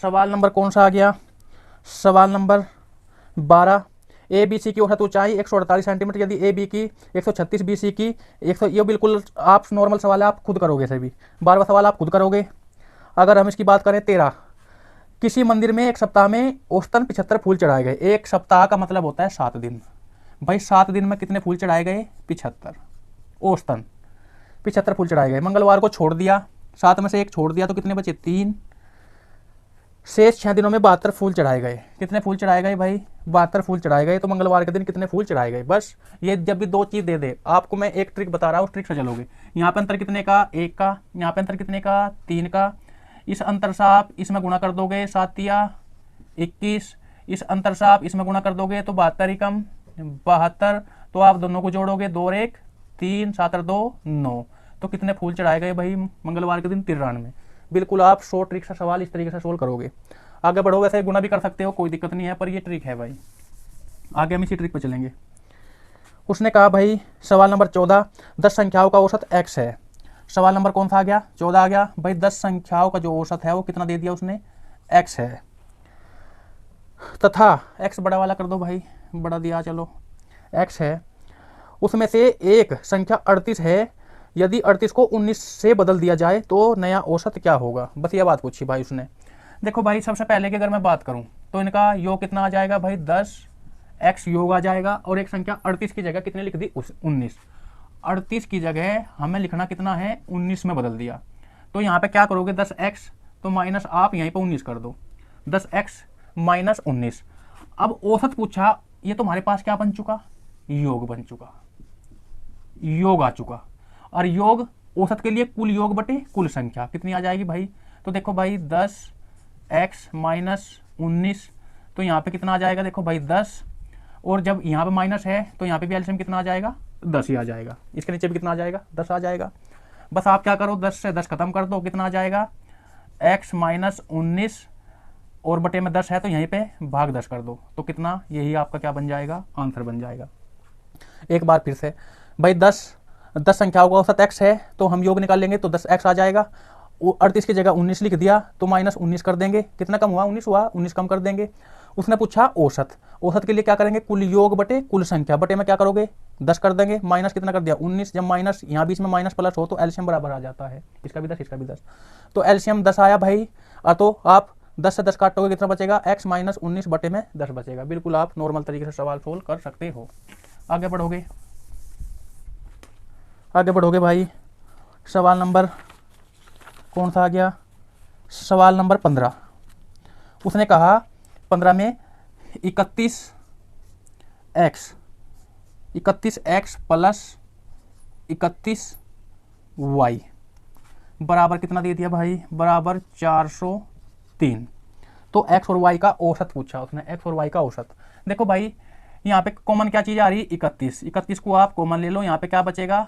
सवाल नंबर कौन सा आ गया, सवाल नंबर 12। ए बी सी की औसत ऊंचाई 148 सेंटीमीटर, यदि ए बी की 136, बी सी की 100, ये बिल्कुल आप नॉर्मल सवाल है, आप खुद करोगे सभी। 12वां सवाल आप खुद करोगे। अगर हम इसकी बात करें 13, किसी मंदिर में एक सप्ताह में औसतन 75 फूल चढ़ाए गए। एक सप्ताह का मतलब होता है 7 दिन। भाई 7 दिन में कितने फूल चढ़ाए गए 75, औसतन 75 फूल चढ़ाए गए। मंगलवार को छोड़ दिया, 7 में से 1 छोड़ दिया तो कितने बचे 3, शेष 6 दिनों में 72 फूल चढ़ाए गए। कितने फूल चढ़ाए गए भाई 72 फूल चढ़ाए गए। तो मंगलवार के दिन कितने फूल चढ़ाए गए। बस ये जब भी 2 चीज़ दे दे आपको, मैं एक ट्रिक बता रहा हूँ, उस ट्रिक से चलोगे। यहाँ पे अंतर कितने का 1 का, यहाँ पे अंतर कितने का 3 का, इस अंतर से आप इसमें गुणा कर दोगे 7 या 21, इस अंतर से आप इसमें गुणा कर दोगे तो 72 ही कम 72, तो आप दोनों को जोड़ोगे 2 और 1 3, 7 और 2 9, तो कितने फूल चढ़ाए गए भाई मंगलवार के दिन 93। बिल्कुल आप 100 ट्रिक से सवाल इस तरीके से सोल्व करोगे। आगे बढ़ो, वैसे गुणा भी कर सकते हो, कोई दिक्कत नहीं है, पर ये ट्रिक है भाई। आगे हम इसी ट्रिक पर चलेंगे। उसने कहा भाई सवाल नंबर 14, 10 संख्याओं का औसत x है। सवाल नंबर कौन सा आ गया 14 आ गया भाई। 10 संख्याओं का जो औसत है वो कितना दे दिया उसने, x है, तथा x बड़ा वाला कर दो भाई, बड़ा दिया, चलो x है, उसमें से एक संख्या 38 है, यदि 38 को 19 से बदल दिया जाए तो नया औसत क्या होगा। बस ये बात पूछी भाई उसने। देखो भाई सबसे पहले की अगर मैं बात करूं तो इनका योग कितना आ जाएगा भाई 10x योग आ जाएगा, और एक संख्या 38 की जगह कितने लिख दी 19, 38 की जगह हमें लिखना कितना है 19 में बदल दिया। तो यहाँ पे क्या करोगे 10x, तो माइनस आप यहीं पर 19 कर दो, 10x माइनस 19। अब औसत पूछा, ये तुम्हारे पास क्या बन चुका, योग बन चुका, योग आ चुका। और योग औसत के लिए कुल योग बटे कुल संख्या कितनी आ जाएगी भाई। तो देखो भाई 10x माइनस 19, तो यहाँ पे कितना आ जाएगा, देखो भाई 10, और जब यहाँ पे माइनस है तो यहाँ पे भी एलसीएम कितना आ जाएगा 10 ही आ जाएगा, इसके नीचे भी कितना आ जाएगा 10 आ जाएगा। बस आप क्या करो 10 से 10 खत्म कर दो, कितना आ जाएगा x माइनस 19, और बटे में 10 है तो यहीं पे भाग 10 कर दो, तो कितना, यही आपका क्या बन जाएगा, आंसर बन जाएगा। एक बार फिर से भाई 10 संख्याओं का औसत x है, तो हम योग निकाल लेंगे तो 10x आ जाएगा। 38 की जगह 19 लिख दिया तो माइनस 19 कर देंगे, कितना कम हुआ 19 हुआ, 19 कम कर देंगे। उसने पूछा औसत, औसत के लिए क्या करेंगे कुल योग बटे कुल संख्या, बटे में क्या करोगे 10 कर देंगे, माइनस कितना कर दिया 19, जब माइनस यहाँ बीच में माइनस प्लस हो तो एलसीएम बराबर आ जाता है, इसका भी 10 इसका भी 10, तो एलसीएम 10 आया भाई। तो आप 10 से 10 काटोगे कितना बचेगा, x माइनस 19 बटे में 10 बचेगा। बिल्कुल आप नॉर्मल तरीके से सवाल सोल्व कर सकते हो। आगे बढ़ोगे, आगे बढ़ोगे भाई। सवाल नंबर कौन सा आ गया, सवाल नंबर 15। उसने कहा 15 में 31x प्लस 31y बराबर कितना दे दिया भाई, बराबर 403। तो x और y का औसत पूछा उसने, x और y का औसत। देखो भाई यहाँ पे कॉमन क्या चीज़ आ रही है 31, 31 को आप कॉमन ले लो, यहाँ पे क्या बचेगा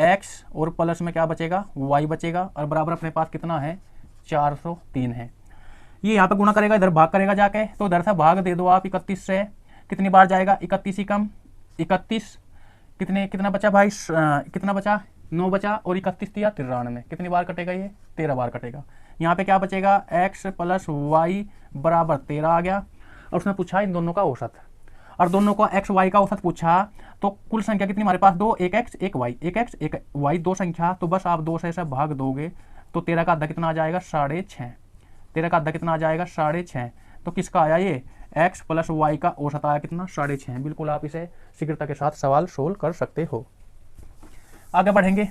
x और प्लस में क्या बचेगा y बचेगा, और बराबर अपने पास कितना है 403 है। ये यहाँ पे गुणा करेगा, इधर भाग करेगा जाके, तो इधर से भाग दे दो आप 31 से, कितनी बार जाएगा 31 ही कम 31, कितना बचा भाई कितना बचा 9 बचा, और 31 दिया 93, कितनी बार कटेगा ये 13 बार कटेगा। यहाँ पे क्या बचेगा x प्लस वाई बराबर 13 आ गया, और उसने पूछा इन दोनों का औसत, और दोनों का x y का औसत पूछा, तो कुल संख्या कितनी हमारे पास 2, एक x एक y, एक x एक y, 2 संख्या, तो बस आप 2 से ऐसा भाग दोगे तो 13 का आधा कितना आ जाएगा 6.5, 13 का आधा कितना आ जाएगा 6.5, तो किसका आया ये x प्लस वाई का औसत आया कितना 6.5। बिल्कुल आप इसे शीघ्रता के साथ सवाल सोल्व कर सकते हो। आगे बढ़ेंगे,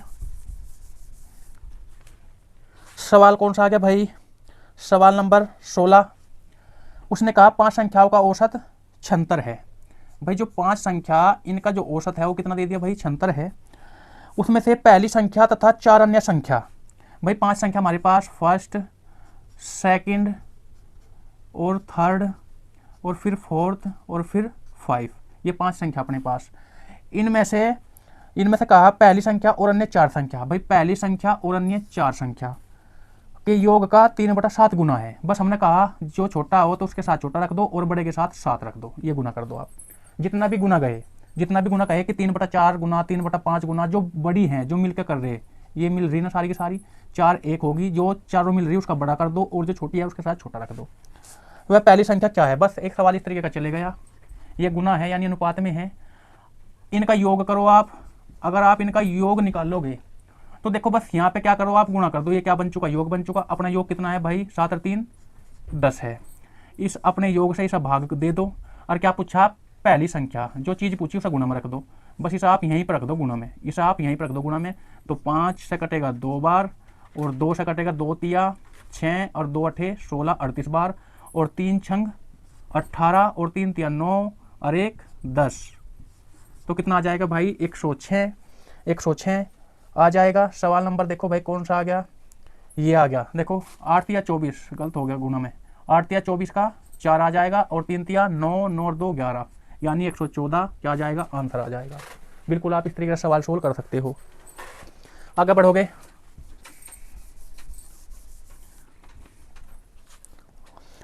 सवाल कौन सा आ गया भाई, सवाल नंबर 16। उसने कहा 5 संख्याओं का औसत 76 है। भाई जो 5 संख्या इनका जो औसत है वो कितना दे दिया भाई 76 है। उसमें से पहली संख्या तथा 4 अन्य संख्या, भाई 5 संख्या हमारे पास फर्स्ट, सेकंड और थर्ड और फिर फोर्थ और फिर 5, ये 5 संख्या अपने पास। इनमें से कहा पहली संख्या और अन्य 4 संख्या, भाई पहली संख्या और अन्य 4 संख्या के योग का 3/7 गुना है। बस हमने कहा जो छोटा हो तो उसके साथ छोटा रख दो और बड़े के साथ 7 रख दो, ये गुना कर दो आप। जितना भी गुना कहे कि 3/4 गुना 3/5 गुना, जो बड़ी हैं जो मिलकर कर रहे, ये मिल रही ना सारी की सारी, 4 एक होगी, जो चारों मिल रही है उसका बड़ा कर दो और जो छोटी है उसके साथ छोटा रख दो। वह पहली संख्या क्या है, बस एक सवाल इस तरीके का चले गया, ये गुना है यानी अनुपात में है, इनका योग करो आप। अगर आप इनका योग निकालोगे तो देखो बस यहाँ पे क्या करो आप गुणा कर दो, ये क्या बन चुका योग बन चुका। अपना योग कितना है भाई 7 और 3 10 है, इस अपने योग से इस भाग दे दो, और क्या पूछा पहली संख्या, जो चीज़ पूछी उसे गुणा में रख दो, बस इसे आप यहीं पर रख दो गुणा में, इसे आप यहीं पर रख दो गुणा में। तो 5 से कटेगा 2 बार, और 2 से कटेगा 2 तिया 6 और 2 अठे 16 38 बार, और 3 छंग 18 और 3 तिया 9 और 1 10, तो कितना आ जाएगा भाई 106 आ जाएगा। सवाल नंबर देखो भाई कौन सा आ गया, ये आ गया, देखो 8 तिया 24, गलत हो गया गुना में, 8 तिया 24 का 4 आ जाएगा, और 3 तिया 9 9 और 2 11, यानी 114 क्या आ जाएगा आंसर आ जाएगा। बिल्कुल आप इस तरीके से सवाल सोल्व कर सकते हो। आगे बढ़ोगे,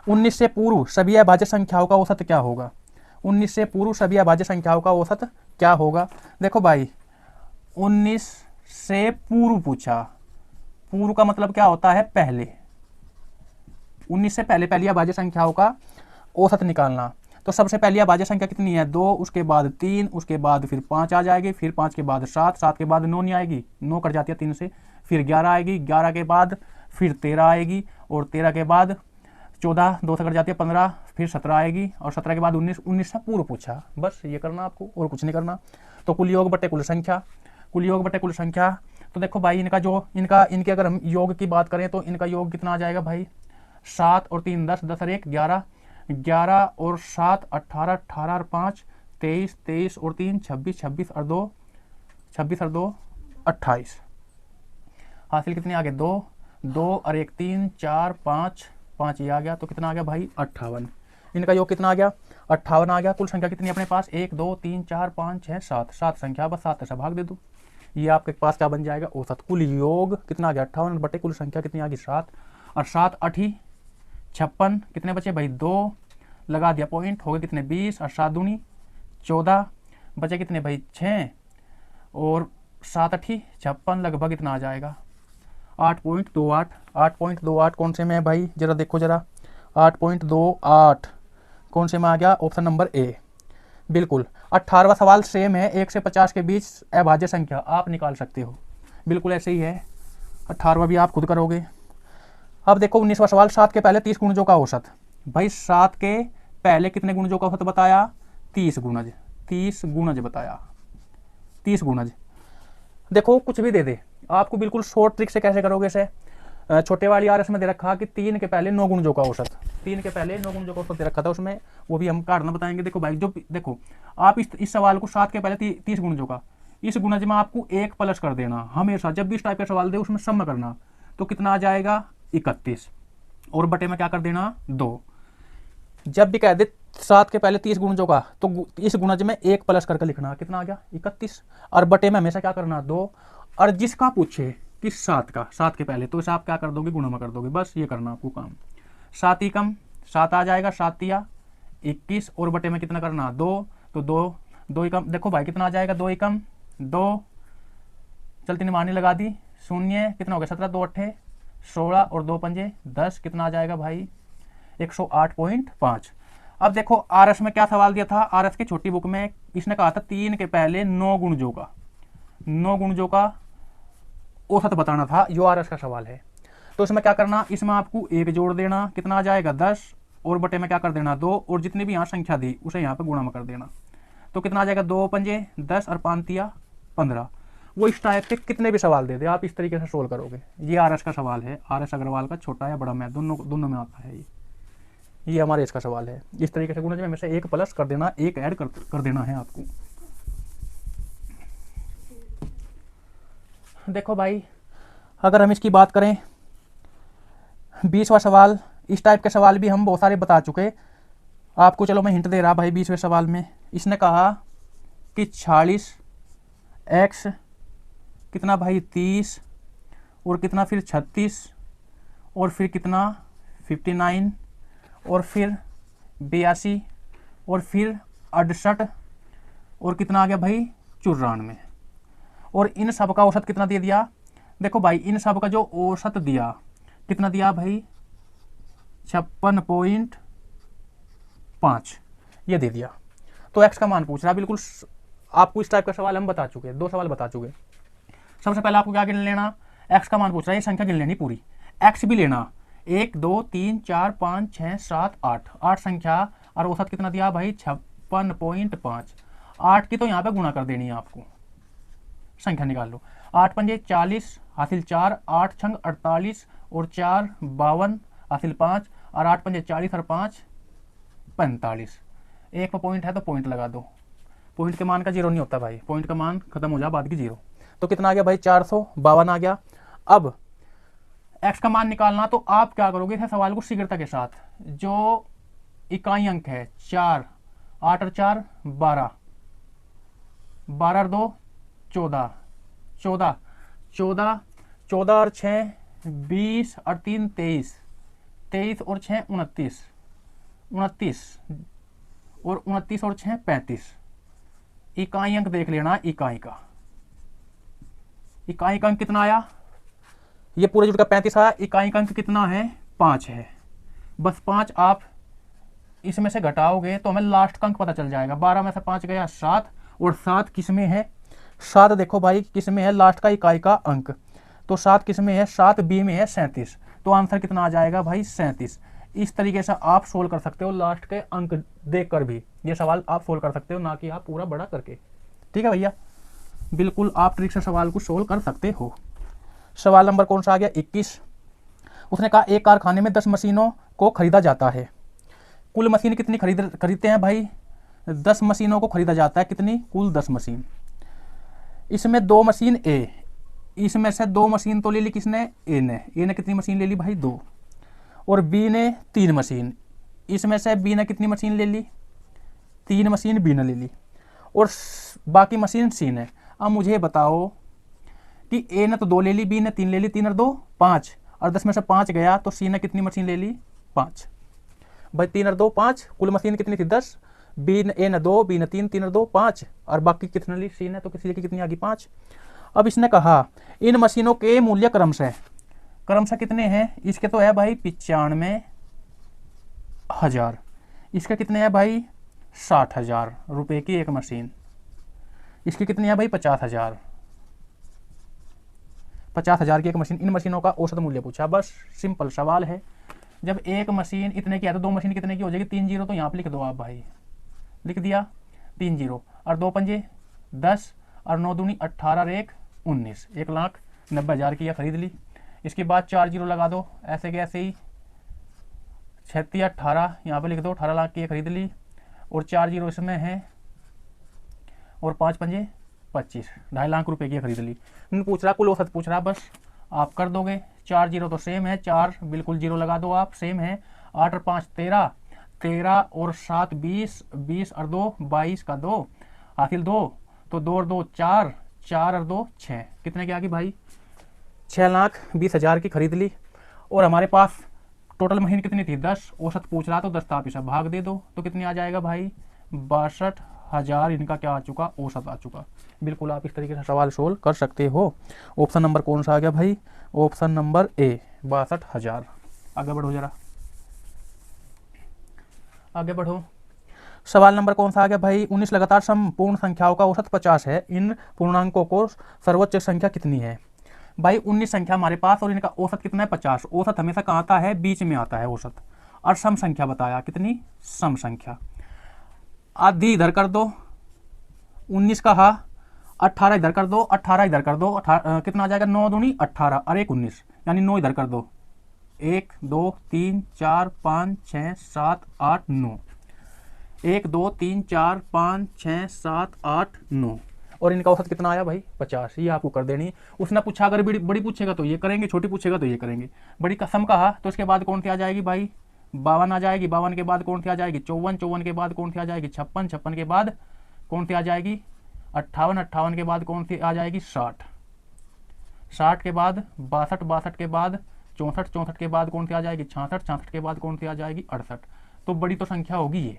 उन्नीस से पूर्व सभी अभाज्य संख्याओं का औसत क्या होगा। 19 से पूर्व सभी अभाज्य संख्याओं का औसत क्या होगा। देखो भाई 19 से पूर्व पूछा, पूर्व का मतलब क्या होता है पहले, 19 से पहले पहली अभाज्य संख्याओं का औसत निकालना। तो सबसे पहली अभाज्य संख्या कितनी है 2, उसके बाद 3, उसके बाद फिर 5 आ जाएगी, फिर 5 के बाद 7, 7 के बाद 9 नहीं आएगी, 9 कट जाती है 3 से, फिर 11 आएगी, 11 के बाद फिर 13 आएगी, और 13 के बाद 14, 2 से कट जाती है 15, फिर 17 आएगी, और 17 के बाद 19, 19 से पूर्व पूछा। बस ये करना आपको और कुछ नहीं करना। तो कुल योग बटे कुल संख्या, कुल योग बटे कुल संख्या, तो देखो भाई इनका जो इनके अगर हम योग की बात करें तो इनका योग कितना आ जाएगा भाई 7 और 3 10, 10 और 1 11, 11 और 7 18, 18 और 5 23, 23 और 3 26, 26 और 2 28, हासिल कितने आ गए 2, 2 और 1 3 4 5, 5 ये आ गया, तो कितना आ गया भाई 58। इनका योग कितना आ गया 58 आ गया। कुल संख्या कितनी अपने पास 1 2 3 4 5 6 7, 7 संख्या, बस 7 से भाग दे दो, ये आपके पास क्या बन जाएगा औसत। कुल योग कितना आ गया 58 बटे कुल संख्या कितनी आ गई 7, और 7 8 56, कितने बचे भाई 2, लगा दिया पॉइंट, हो गए कितने 20, और 7 दूनी 14, बचे कितने भाई 6, और 7 8 56, लगभग इतना आ जाएगा 8.28। 8.28 कौन से में है भाई जरा देखो जरा, 8.28 कौन से में आ गया ऑप्शन नंबर ए। बिल्कुल 18वां सवाल सेम है, 1 से 50 के बीच अभाज्य संख्या आप निकाल सकते हो, बिल्कुल ऐसे ही है, 18वां भी आप खुद करोगे। अब देखो 19वां सवाल, 7 के पहले 30 गुणजों का औसत। भाई 7 के पहले कितने गुणजों का औसत बताया 30 गुणज, 30 गुणज बताया, 30 गुणज। देखो कुछ भी दे दे आपको, बिल्कुल शॉर्ट ट्रिक से कैसे करोगे इसे, छोटे वाली आर इसमें दे रखा कि 3 के पहले 9 गुणजों का औसत, 3 के पहले 9 गुणजों का औसत दे रखा था उसमें, वो भी हम काटना बताएंगे। देखो भाई जो देखो आप इस सवाल को 7 के पहले 30 गुणजों का, इस गुणज में आपको 1 प्लस कर देना हमेशा, जब भी इस टाइप का सवाल दे उसमें सम करना, तो कितना आ जाएगा 31, और बटे में क्या कर देना 2। जब भी कह दे 7 के पहले 30 गुणजों का, तो इस गुणज में 1 प्लस करके लिखना, कितना आ गया 31, और बटे में हमेशा क्या करना 2, और जिसका पूछे कि 7 का, 7 के पहले, तो इसे आप क्या कर दोगे गुणा में कर दोगे, बस ये करना आपको काम। 7 ही कम 7 आ जाएगा, 7 या 21, और बटे में कितना करना 2, तो 2 ही कम, देखो भाई कितना आ जाएगा 2 ही कम 2, चलती निमानी लगा दी, शून्य कितना हो गया 17, 2 अट्ठे 16 और 2 पंजे 10, कितना आ जाएगा भाई 108.5। अब देखो आरएस में क्या सवाल दिया था, आरएस की छोटी बुक में इसने कहा था 3 के पहले 9 गुणजों का औसत बताना था, जो आरएस का सवाल है। तो इसमें क्या करना, इसमें आपको 1 जोड़ देना, कितना आ जाएगा 10, और बटे में क्या कर देना 2, और जितनी भी यहाँ संख्या दी उसे यहाँ पे गुणा में कर देना, तो कितना आ जाएगा 2 पंजे 10 और 5 तिया 15। वो इस टाइप के कितने भी सवाल दे दे आप इस तरीके से सोल्व करोगे। ये आरएस का सवाल है, आरएस अग्रवाल का छोटा या बड़ा मैथ दोनों में आता है। ये हमारे इसका सवाल है। इस तरीके से गुणज में से 1 प्लस कर देना, 1 ऐड कर देना है आपको। देखो भाई अगर हम इसकी बात करें 20वां सवाल, इस टाइप के सवाल भी हम बहुत सारे बता चुके आपको। चलो मैं हिंट दे रहा भाई 20वें सवाल में इसने कहा कि 46x कितना भाई 30, और कितना फिर 36, और फिर कितना 59, और फिर 82, और फिर 68, और कितना आ गया भाई 94, और इन सब का औसत कितना दे दिया। देखो भाई इन सब का जो औसत दिया कितना दिया भाई 56.5 ये दे दिया। तो x का मान पूछ रहा है, बिल्कुल आपको इस टाइप का सवाल हम बता चुके, 2 सवाल बता चुके। सबसे पहले आपको क्या गिन लेना, x का मान पूछ रहा है, ये संख्या गिन लेनी पूरी, x भी लेना 1 2 3 4 5 6 7 8 संख्या, और औसत कितना दिया भाई 56.5। 8 की तो यहाँ पे गुणा कर देनी है आपको, संख्या निकाल लो, 8 पंजे 40 हासिल 4, 8 छंग 48 और 4 52 हासिल 5, और 8 पंजे 40 और 5 45। एक पर पॉइंट है तो पॉइंट लगा दो, पॉइंट के मान का 0 नहीं होता भाई, पॉइंट का मान खत्म हो जाए बाद की 0। तो कितना आ गया भाई 452 आ गया। अब x का मान निकालना, तो आप क्या करोगे इस सवाल को शीघ्रता के साथ, जो इकाई अंक है 4, 8 और 4 12, 12 और 2 14, 14 14 14 और 6 20 और 3 23, 23 और 6 29, 29 और 29 और 6 35। इकाई अंक देख लेना, इकाई का अंक कितना आया, ये पूरे जुट का 35 आया, इकाई का अंक कितना है 5 है, बस 5 आप इसमें से घटाओगे तो हमें लास्ट का अंक पता चल जाएगा। 12 में से 5 गया 7, और 7 किस में है, 7 देखो भाई किस में है लास्ट का इकाई का अंक, तो 7 किस में है 7 बी में है 37, तो आंसर कितना आ जाएगा भाई 37। इस तरीके से आप सोल्व कर सकते हो, लास्ट के अंक देखकर भी ये सवाल आप सोल्व कर सकते हो, ना कि आप पूरा बड़ा करके। ठीक है भैया, बिल्कुल आप ट्रिक से सवाल को सोल्व कर सकते हो। सवाल नंबर कौन सा आ गया 21। उसने कहा एक कारखाने में 10 मशीनों को खरीदा जाता है, कुल मशीन कितनी खरीदते हैं भाई 10 मशीनों को खरीदा जाता है, कितनी कुल 10 मशीन। इसमें 2 मशीन ए, इसमें से 2 मशीन तो ले ली किसने ए ने कितनी मशीन ले ली भाई 2, और बी ने 3 मशीन, इसमें से बी ने कितनी मशीन ले ली 3 मशीन बी ने ले ली, और बाकी मशीन सी ने। अब मुझे बताओ कि ए ने तो 2 ले ली, बी ने 3 ले ली, 3 और 2 5, और 10 में से 5 गया तो सी ने कितनी मशीन ले ली 5 भाई, 3 और 2 5, कुल मशीन कितनी थी 10, बी ने ए ने 2, बी ने 3, 3 और 2 5, और बाकी कितने ली सी ने, तो किसी की कितनी आ गई 5। अब इसने कहा इन मशीनों के मूल्य क्रमशः कितने हैं, इसके तो है भाई 95,000, इसके कितने हैं भाई 60,000 रुपए की एक मशीन, इसकी कितनी है भाई 50,000 की एक मशीन। इन मशीनों का औसत मूल्य पूछा, बस सिंपल सवाल है। जब एक मशीन इतने की है तो 2 मशीन कितने की हो जाएगी 3 जीरो, तो यहाँ पे लिख दो आप भाई, लिख दिया 3 जीरो, और 2 पंजे 10, और 9 दूनी 18 और 1 19, 1,90,000 की यह खरीद ली। इसके बाद 4 जीरो लगा दो, ऐसे के ऐसे ही 36 18 यहाँ पे लिख दो, 18 लाख की यह खरीद ली, और 4 जीरो इसमें है, और 5 पंजे 25, 2.5 लाख रुपए की खरीद ली। पूछ रहा कुल औसत पूछ रहा, बस आप कर दोगे। 4 जीरो तो सेम है, 4 बिल्कुल जीरो लगा दो आप, सेम है। 8 और 5 13, 13 और 7 20, 20 और 2 22 का 2 हासिल 2, तो 2 और 2 4, 4 और 2 6, कितने की आ गई भाई 6,20,000 की खरीद ली। और हमारे पास टोटल मशीन कितनी थी 10, औसत पूछ रहा तो 10 आप इसे भाग दे दो तो कितनी आ जाएगा भाई 62,000 इनका क्या आ चुका औसत आ चुका। बिल्कुल आप इस तरीके से सवाल सोल्व कर सकते हो। ऑप्शन नंबर कौन सा आ गया भाई, ऑप्शन नंबर ए 62,000। आगे बढ़ो जरा, आगे बढ़ो। सवाल नंबर कौन सा आ गया भाई 19 लगातार सम पूर्ण संख्याओं का औसत 50 है, इन पूर्णांकों को सर्वोच्च संख्या कितनी है। भाई 19 संख्या हमारे पास और इनका औसत कितना है 50। औसत हमेशा कहाँ आता है बीच में आता है औसत। और सम संख्या बताया कितनी सम संख्या, आधी इधर कर दो 19 का हा, 18 इधर कर दो 18 इधर कर दो, कितना आ जाएगा 9 दूनी 18 और 1 19, यानी 9 इधर कर दो 1 2 3 4 5 6 7 8 9, 1 2 3 4 5 6 7 8 9, और इनका औसत कितना आया भाई 50। ये आपको कर देनी। उसने पूछा अगर बड़ी बड़ी पूछेगा तो ये करेंगे, छोटी पूछेगा तो ये करेंगे। बड़ी कसम कहा तो उसके बाद कौन सी आ जाएगी भाई 52 आ जाएगी, 52 के बाद कौन सी आ जाएगी 54, 54 के बाद कौन सी आ जाएगी 56, 56 के बाद कौन सी आ जाएगी 58, 58 के बाद कौन सी आ जाएगी 60, 60 के बाद 62, 62 के बाद 64, 64 के बाद कौन सी आ जाएगी 66, 66 के बाद कौन सी आ जाएगी 68। तो बड़ी तो संख्या होगी ये।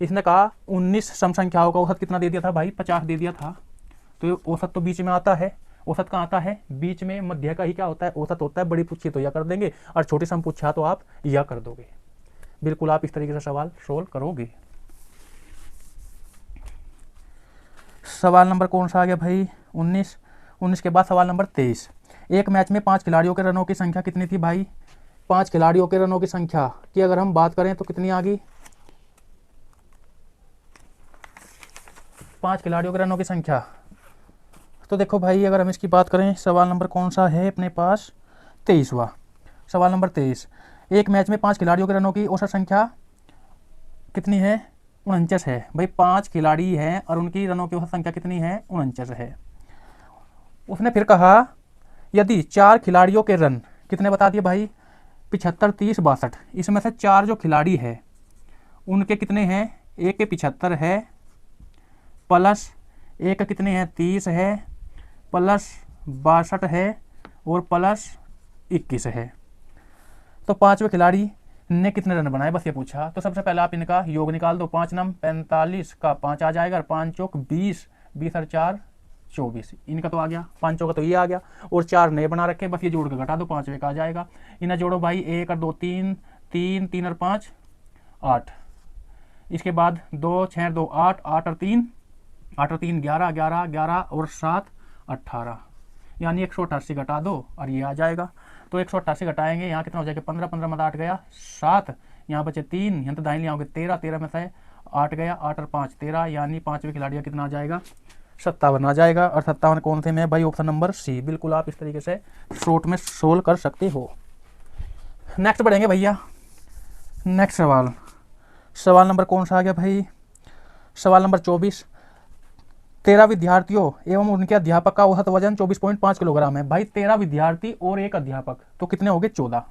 इसने कहा 19 सम संख्याओं का औसत कितना दे दिया था भाई 50 दे दिया था। तो औसत तो बीच में आता है, औसत कहाँ आता है बीच में, मध्य का ही क्या होता है औसत होता है। बड़ी पूछी तो यह कर देंगे और छोटी सम पूछा तो आप यह कर दोगे। बिल्कुल आप इस तरीके से सवाल सोल्व करोगे। सवाल नंबर कौन सा आ गया भाई 19, 19 के बाद सवाल नंबर 23। एक मैच में 5 खिलाड़ियों के रनों की संख्या कितनी थी भाई। 5 खिलाड़ियों के रनों की संख्या की अगर हम बात करें तो कितनी आ गई 5 खिलाड़ियों के रनों की संख्या। तो देखो भाई अगर हम इसकी बात करें सवाल नंबर कौन सा है अपने पास 23वां सवाल नंबर 23। एक मैच में 5 खिलाड़ियों के रनों की औसत संख्या कितनी है 49 है। भाई 5 खिलाड़ी हैं और उनकी रनों की औसत संख्या कितनी है 49 है। उसने फिर कहा यदि 4 खिलाड़ियों के रन कितने बता दिए भाई 75 30 62, इसमें से 4 जो खिलाड़ी है उनके कितने हैं, एक के 75 है प्लस एक कितने हैं 30 है प्लस 62 है और प्लस 21 है। तो 5वें खिलाड़ी ने कितने रन बनाए बस ये पूछा। तो सबसे पहले आप इनका योग निकाल दो, 5 नम 45 का 5 आ जाएगा और 5 चौक 20, 20 और 4 24, इनका तो आ गया 5 का तो ये आ गया और 4 नए बना रखे बस ये जोड़ के घटा दो 5वें का आ जाएगा। इन्हें जोड़ो भाई 1 और 2 3, 3 3 और 5 8, इसके बाद 2 6 2 8, 8 और 3 8 और 3 11, 11 11 और 7 18, यानी 188 घटा दो और ये आ जाएगा। तो 188 घटाएंगे यहाँ कितना हो जाएगा 15, 15 में 8 गया 7, यहाँ बचे 3, यहाँ तो दाहिने ले आओगे 13, 13 में से 8 गया 8 और 5 13, यानी 5वें खिलाड़ी कितना आ जाएगा 57 आ जाएगा। और 57 कौन से में भाई ऑप्शन नंबर सी। बिल्कुल आप इस तरीके से शॉर्ट में सोल्व कर सकते हो। नेक्स्ट बढ़ेंगे भैया, नेक्स्ट सवाल, सवाल नंबर कौन सा आ गया भाई सवाल नंबर 24। 13 विद्यार्थियों एवं उनके अध्यापक का औसत वजन 24.5 किलोग्राम है। भाई 13 विद्यार्थी और एक अध्यापक तो कितने हो गए 14,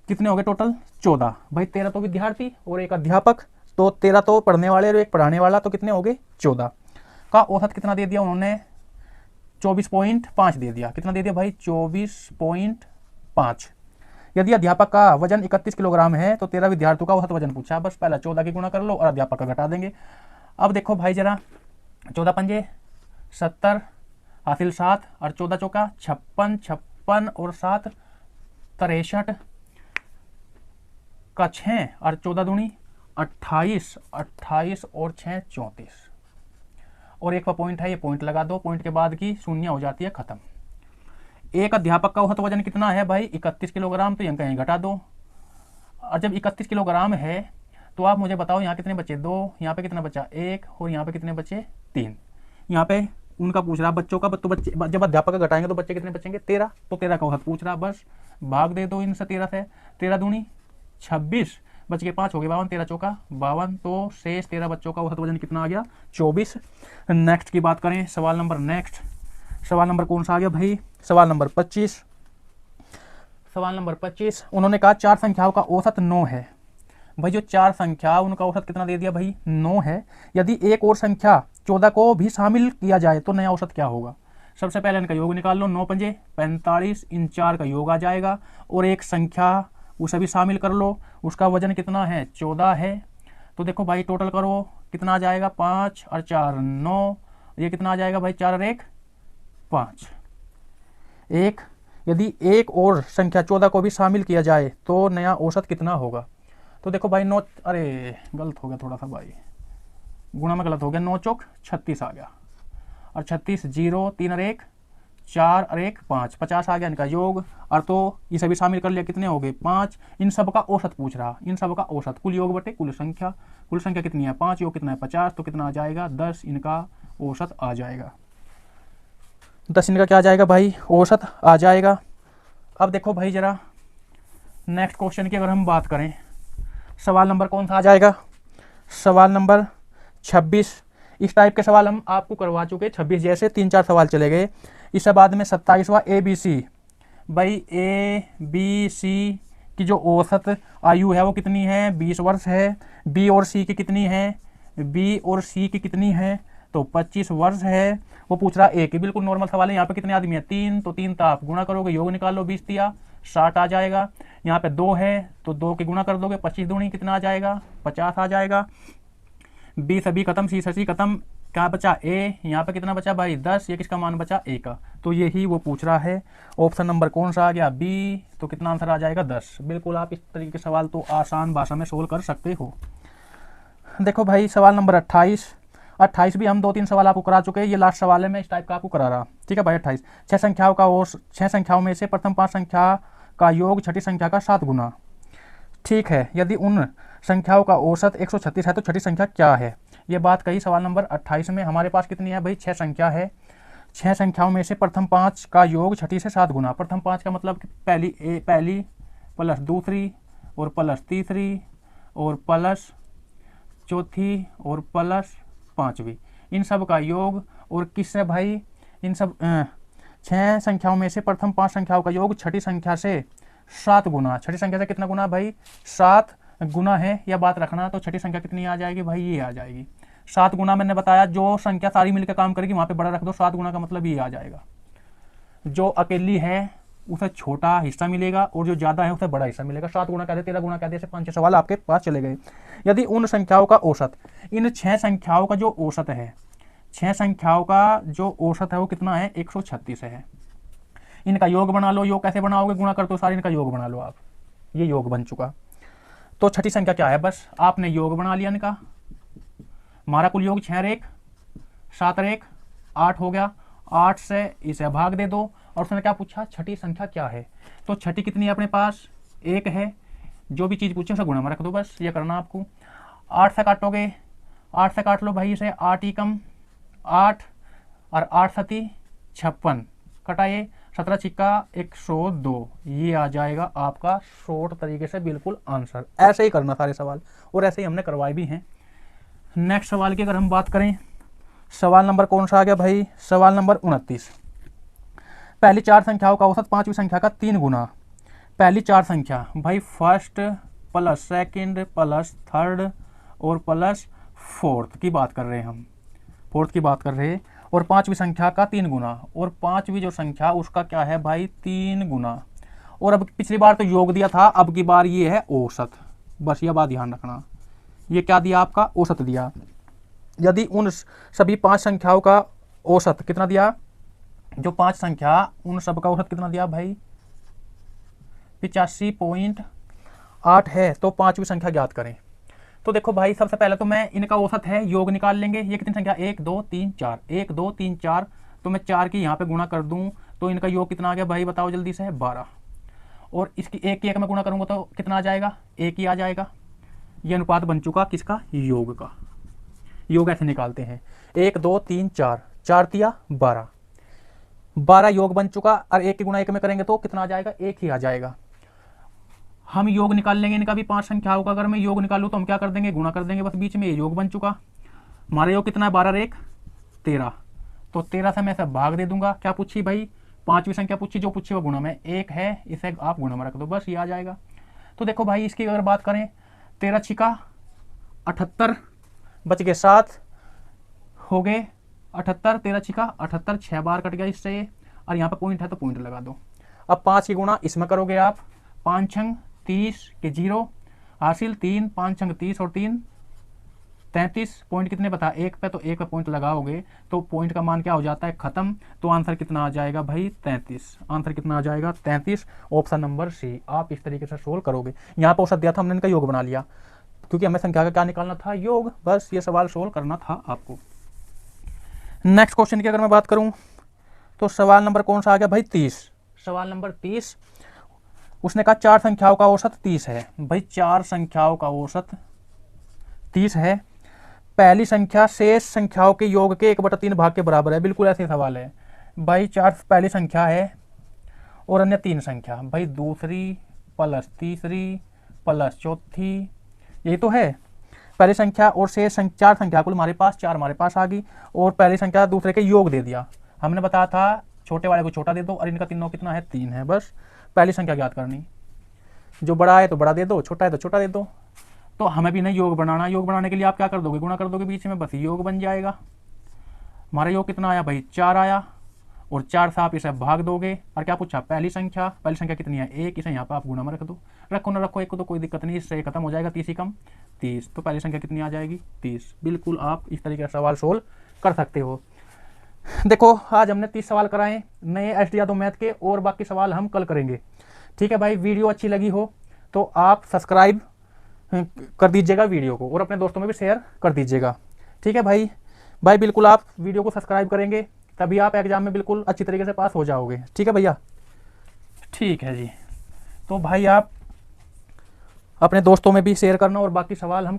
कितने हो गए टोटल 14। भाई 13 तो विद्यार्थी और एक अध्यापक, तो 13 तो पढ़ने वाले और एक पढ़ाने वाला, तो कितने हो गए 14 का औसत कितना दे दिया उन्होंने 24.5 दे दिया। कितना दे दिया भाई 24.5। यदि अध्यापक का वजन 31 किलोग्राम है तो 13 विद्यार्थियों का औसत वजन पूछा, बस पहला 14 की गुणा कर लो और अध्यापक का घटा देंगे। अब देखो भाई जरा 14 पंजे 70 हासिल 7 और 14 चौका 56, 56 और 7 63 का 6 और 14 दूनी 28, 28 और 6 34, और एक पॉइंट है ये पॉइंट लगा दो, पॉइंट के बाद की शून्य हो जाती है खत्म। एक अध्यापक का औसत वजन कितना है भाई 31 किलोग्राम, तो यहाँ कहीं घटा दो। और जब 31 किलोग्राम है तो आप मुझे बताओ यहाँ कितने बचे 2, यहाँ पे कितना बचा 1 और यहाँ पे कितने बचे 3। यहाँ पे उनका पूछ रहा बच्चों का, तो बच्चे जब अध्यापक का घटाएंगे तो बच्चे कितने बचेंगे 13, तो 13 का औसत पूछ रहा, बस भाग दे दो इनसे 13 से। 13 दूनी 26, बच के 5 हो गए 52, 13 चौका 52, तो शेष 13 बच्चों का औसत वजन कितना आ गया 24। नेक्स्ट की बात करें सवाल नंबर नेक्स्ट, सवाल नंबर कौन सा आ गया भाई सवाल नंबर 25। सवाल नंबर 25 उन्होंने कहा 4 संख्याओं का औसत 9 है। भाई जो 4 संख्या उनका औसत कितना दे दिया भाई 9 है। यदि एक और संख्या 14 को भी शामिल किया जाए तो नया औसत क्या होगा। सबसे पहले इनका योग निकाल लो, 9 पंजे 45, इन 4 का योग आ जाएगा और एक संख्या उसे भी शामिल कर लो, उसका वजन कितना है 14 है। तो देखो भाई टोटल करो कितना आ जाएगा 5 और 4 9, ये कितना आ जाएगा भाई 4 और 1 5 1। यदि एक और संख्या 14 को भी शामिल किया जाए तो नया औसत कितना होगा। तो देखो भाई 9, अरे गलत हो गया थोड़ा सा भाई, गुणा में गलत हो गया, 9 चौक 36 आ गया और 36 0 3 और 1 4 और 1 5 50 आ गया इनका योग। और तो ये सभी शामिल कर लिया, कितने हो गए 5। इन सब का औसत पूछ रहा, इन सब का औसत, कुल योग बटे कुल संख्या कितनी है 5, योग कितना है 50, तो कितना आ जाएगा 10 इनका औसत आ जाएगा। 10 इनका क्या आ जाएगा भाई औसत आ जाएगा। अब देखो भाई जरा नेक्स्ट क्वेश्चन की अगर हम बात करें, सवाल नंबर कौन सा आ जाएगा, सवाल नंबर 26। इस टाइप के सवाल हम आपको करवा चुके 26 जैसे 3-4 सवाल चले गए। इसके बाद में 27वां ABC। भाई ABC की जो औसत आयु है वो कितनी है 20 वर्ष है। B और C की कितनी है, B और C की कितनी है तो 25 वर्ष है। वो पूछ रहा A की, बिल्कुल नॉर्मल सवाल है। यहाँ पे कितने आदमी है 3, तो 3 का आप गुणा करोगे, योग निकाल लो, 20 दिया 60 आ जाएगा। यहाँ पे 2 है तो 2 के गुणा कर दोगे, 25 दूनी कितना आ जाएगा 50 आ जाएगा। B सभी खत्म, C सभी खत्म, क्या बचा A, यहाँ पे कितना बचा भाई 10, ये किसका मान बचा A का। तो यही वो पूछ रहा है। ऑप्शन नंबर कौन सा आ गया B, तो कितना आंसर आ जाएगा 10। बिल्कुल आप इस तरीके के सवाल तो आसान भाषा में सोल्व कर सकते हो। देखो भाई सवाल नंबर 28 भी हम 2-3 सवाल आपको करा चुके हैं, ये लास्ट सवाल है, मैं इस टाइप का आपको करा रहा। ठीक है भाई 28, 6 संख्याओं का और 6 संख्याओं में से प्रथम 5 संख्या का योग छठी संख्या का 7 गुना। ठीक है, यदि उन संख्याओं का औसत 136 है तो छठी संख्या क्या है। ये बात कही सवाल नंबर 28 में। हमारे पास कितनी है भाई 6 संख्या है। 6 संख्याओं में से प्रथम 5 का योग छठी से 7 गुना। प्रथम 5 का मतलब कि पहली प्लस दूसरी और प्लस तीसरी और प्लस चौथी और प्लस पांचवी, इन सब का योग। और किससे भाई, इन सब 6 संख्याओं में से प्रथम 5 संख्याओं का योग छठी संख्या से 7 गुना। छठी संख्या से कितना गुना भाई 7 गुना है, यह बात रखना। तो छठी संख्या कितनी आ जाएगी भाई, ये आ जाएगी 7 गुना। मैंने बताया जो संख्या सारी मिलकर काम करेगी वहां पे बड़ा रख दो, 7 गुना का मतलब ये आ जाएगा। जो अकेली है उसे छोटा हिस्सा मिलेगा और जो ज्यादा है उसे बड़ा हिस्सा मिलेगा। 7 गुना कहते 13 गुना कहते, 5-6 सवाल आपके पास चले गए। यदि उन संख्याओं का औसत, इन 6 संख्याओं का जो औसत है, 6 संख्याओं का जो औसत है वो कितना है 136 है। इनका योग बना लो। योग कैसे बनाओगे, गुणा कर दो सारे, इनका योग बना लो आप, ये योग बन चुका। तो छठी संख्या क्या है, बस आपने योग बना लिया इनका। हमारा कुल योग 6 और 1 7 और 1 8 हो गया। 8 से इसे भाग दे दो और उसने क्या पूछा छठी संख्या क्या है। तो छठी कितनी है अपने पास 1 है। जो भी चीज़ पूछे उसे गुणा में रख दो, बस ये करना आपको। 8 से काटोगे, 8 से काट लो भाई इसे, 8 ही कम 8 और 8 सती 56 कटाइए, 17 छिक्का 102, ये आ जाएगा आपका शॉर्ट तरीके से बिल्कुल आंसर। ऐसे ही करना सारे सवाल और ऐसे ही हमने करवाए भी हैं। नेक्स्ट सवाल की अगर हम बात करें, सवाल नंबर कौन सा आ गया भाई, सवाल नंबर 29। पहली 4 संख्याओं का औसत 5वीं संख्या का 3 गुना। पहली 4 संख्या भाई first plus second plus third और प्लस फोर्थ की बात कर रहे हैं हम, फोर्थ की बात कर रहे हैं। और 5वीं संख्या का 3 गुना, और 5वीं जो संख्या उसका क्या है भाई 3 गुना। और अब पिछली बार तो योग दिया था, अब की बार ये है औसत, बस यह बात ध्यान रखना। ये क्या दिया आपका औसत दिया। यदि उन सभी 5 संख्याओं का औसत कितना दिया, जो 5 संख्या उन सब का औसत कितना दिया भाई 85.8 है, तो 5वीं संख्या ज्ञात करें। तो देखो भाई सबसे पहले तो मैं इनका औसत है योग निकाल लेंगे। ये कितनी संख्या 1 2 3 4, 1 2 3 4, तो मैं 4 की यहाँ पे गुणा कर दूं तो इनका योग कितना आ गया भाई बताओ जल्दी से 12। और इसकी 1 की 1 में गुणा करूंगा तो कितना आ जाएगा 1 ही आ जाएगा। ये अनुपात बन चुका किसका, योग का। योग ऐसे निकालते हैं 1 2 3 4, 4 दिया 12, 12 योग बन चुका। और 1 की गुणा 1 में करेंगे तो कितना आ जाएगा 1 ही आ जाएगा। हम योग निकाल लेंगे इनका भी 5 संख्याओं का। अगर मैं योग निकालूं तो हम क्या कर देंगे गुणा कर देंगे, बस बीच में ये योग बन चुका। हमारा योग कितना है 12 और 1 13, तो 13 से मैं इसे भाग दे दूंगा। क्या पूछी भाई 5वीं संख्या पूछी, जो पूछी वो गुणा में 1 है, इसे आप गुणा में रख दो, बस ये आ जाएगा। तो देखो भाई इसकी अगर बात करें 13 छिका 78, बच गए 7, हो गए 78, 13 छिका 78, 6 बार कट गया इससे, और यहाँ पे पॉइंट है तो पॉइंट लगा दो। अब 5 की गुणा इसमें करोगे आप, 5 छंग 30 के 0 हासिल, 3 5 छंग 30 और 3 33, पॉइंट कितने बता, एक पे, तो एक पे पॉइंट लगाओगे तो पॉइंट का मान क्या हो जाता है, खत्म। तो आंसर कितना आ जाएगा भाई 33, आंसर कितना आ जाएगा 33, ऑप्शन नंबर सी। आप इस तरीके से सोल्व करोगे। यहाँ पर औसत दिया था, हमने इनका योग बना लिया क्योंकि हमें संख्या का क्या निकालना था, योग। बस ये सवाल सोल्व करना था आपको। नेक्स्ट क्वेश्चन की अगर मैं बात करूं तो सवाल नंबर कौन सा आ गया भाई 30। सवाल नंबर 30, उसने कहा 4 संख्याओं का औसत 30 है। भाई 4 संख्याओं का औसत 30 है। पहली संख्या शेष संख्याओं के योग के 1/3 भाग के बराबर है। बिल्कुल ऐसे सवाल है भाई। 4 पहली संख्या है और अन्य 3 संख्या, भाई दूसरी प्लस तीसरी प्लस चौथी, यही तो है पहली संख्या और शेष 4 संख्या। कुल हमारे पास 4 हमारे पास आ गई, और पहली संख्या दूसरे के योग दे दिया। हमने बताया था छोटे वाले को छोटा दे दो, और इनका तीनों कितना है 3 है। बस पहली संख्या ज्ञात करनी, जो बड़ा है तो बड़ा दे दो, छोटा है तो छोटा दे दो। तो हमें भी नहीं योग बनाना, योग बनाने के लिए आप क्या कर दोगे, गुणा कर दोगे बीच में, बस योग बन जाएगा। हमारा योग कितना आया भाई 4 आया, और 4 से आप इसे भाग दोगे, और क्या पूछा पहली संख्या कितनी है 1, इसे यहाँ पर आप गुणा में रख दो, रखो ना रखो 1 को तो कोई दिक्कत नहीं, इससे खत्म हो जाएगा, 30 ही कम 30, तो पहली संख्या कितनी आ जाएगी 30। बिल्कुल आप इस तरीके का सवाल सोल्व कर सकते हो। देखो आज हमने 30 सवाल कराए नए एसडी यादव मैथ के, और बाकी सवाल हम कल करेंगे। ठीक है भाई, वीडियो अच्छी लगी हो तो आप सब्सक्राइब कर दीजिएगा वीडियो को, और अपने दोस्तों में भी शेयर कर दीजिएगा। ठीक है भाई, बिल्कुल आप वीडियो को सब्सक्राइब करेंगे तभी आप एग्जाम में बिल्कुल अच्छी तरीके से पास हो जाओगे। ठीक है भैया, ठीक है जी। तो भाई आप अपने दोस्तों में भी शेयर करना, और बाकी सवाल हम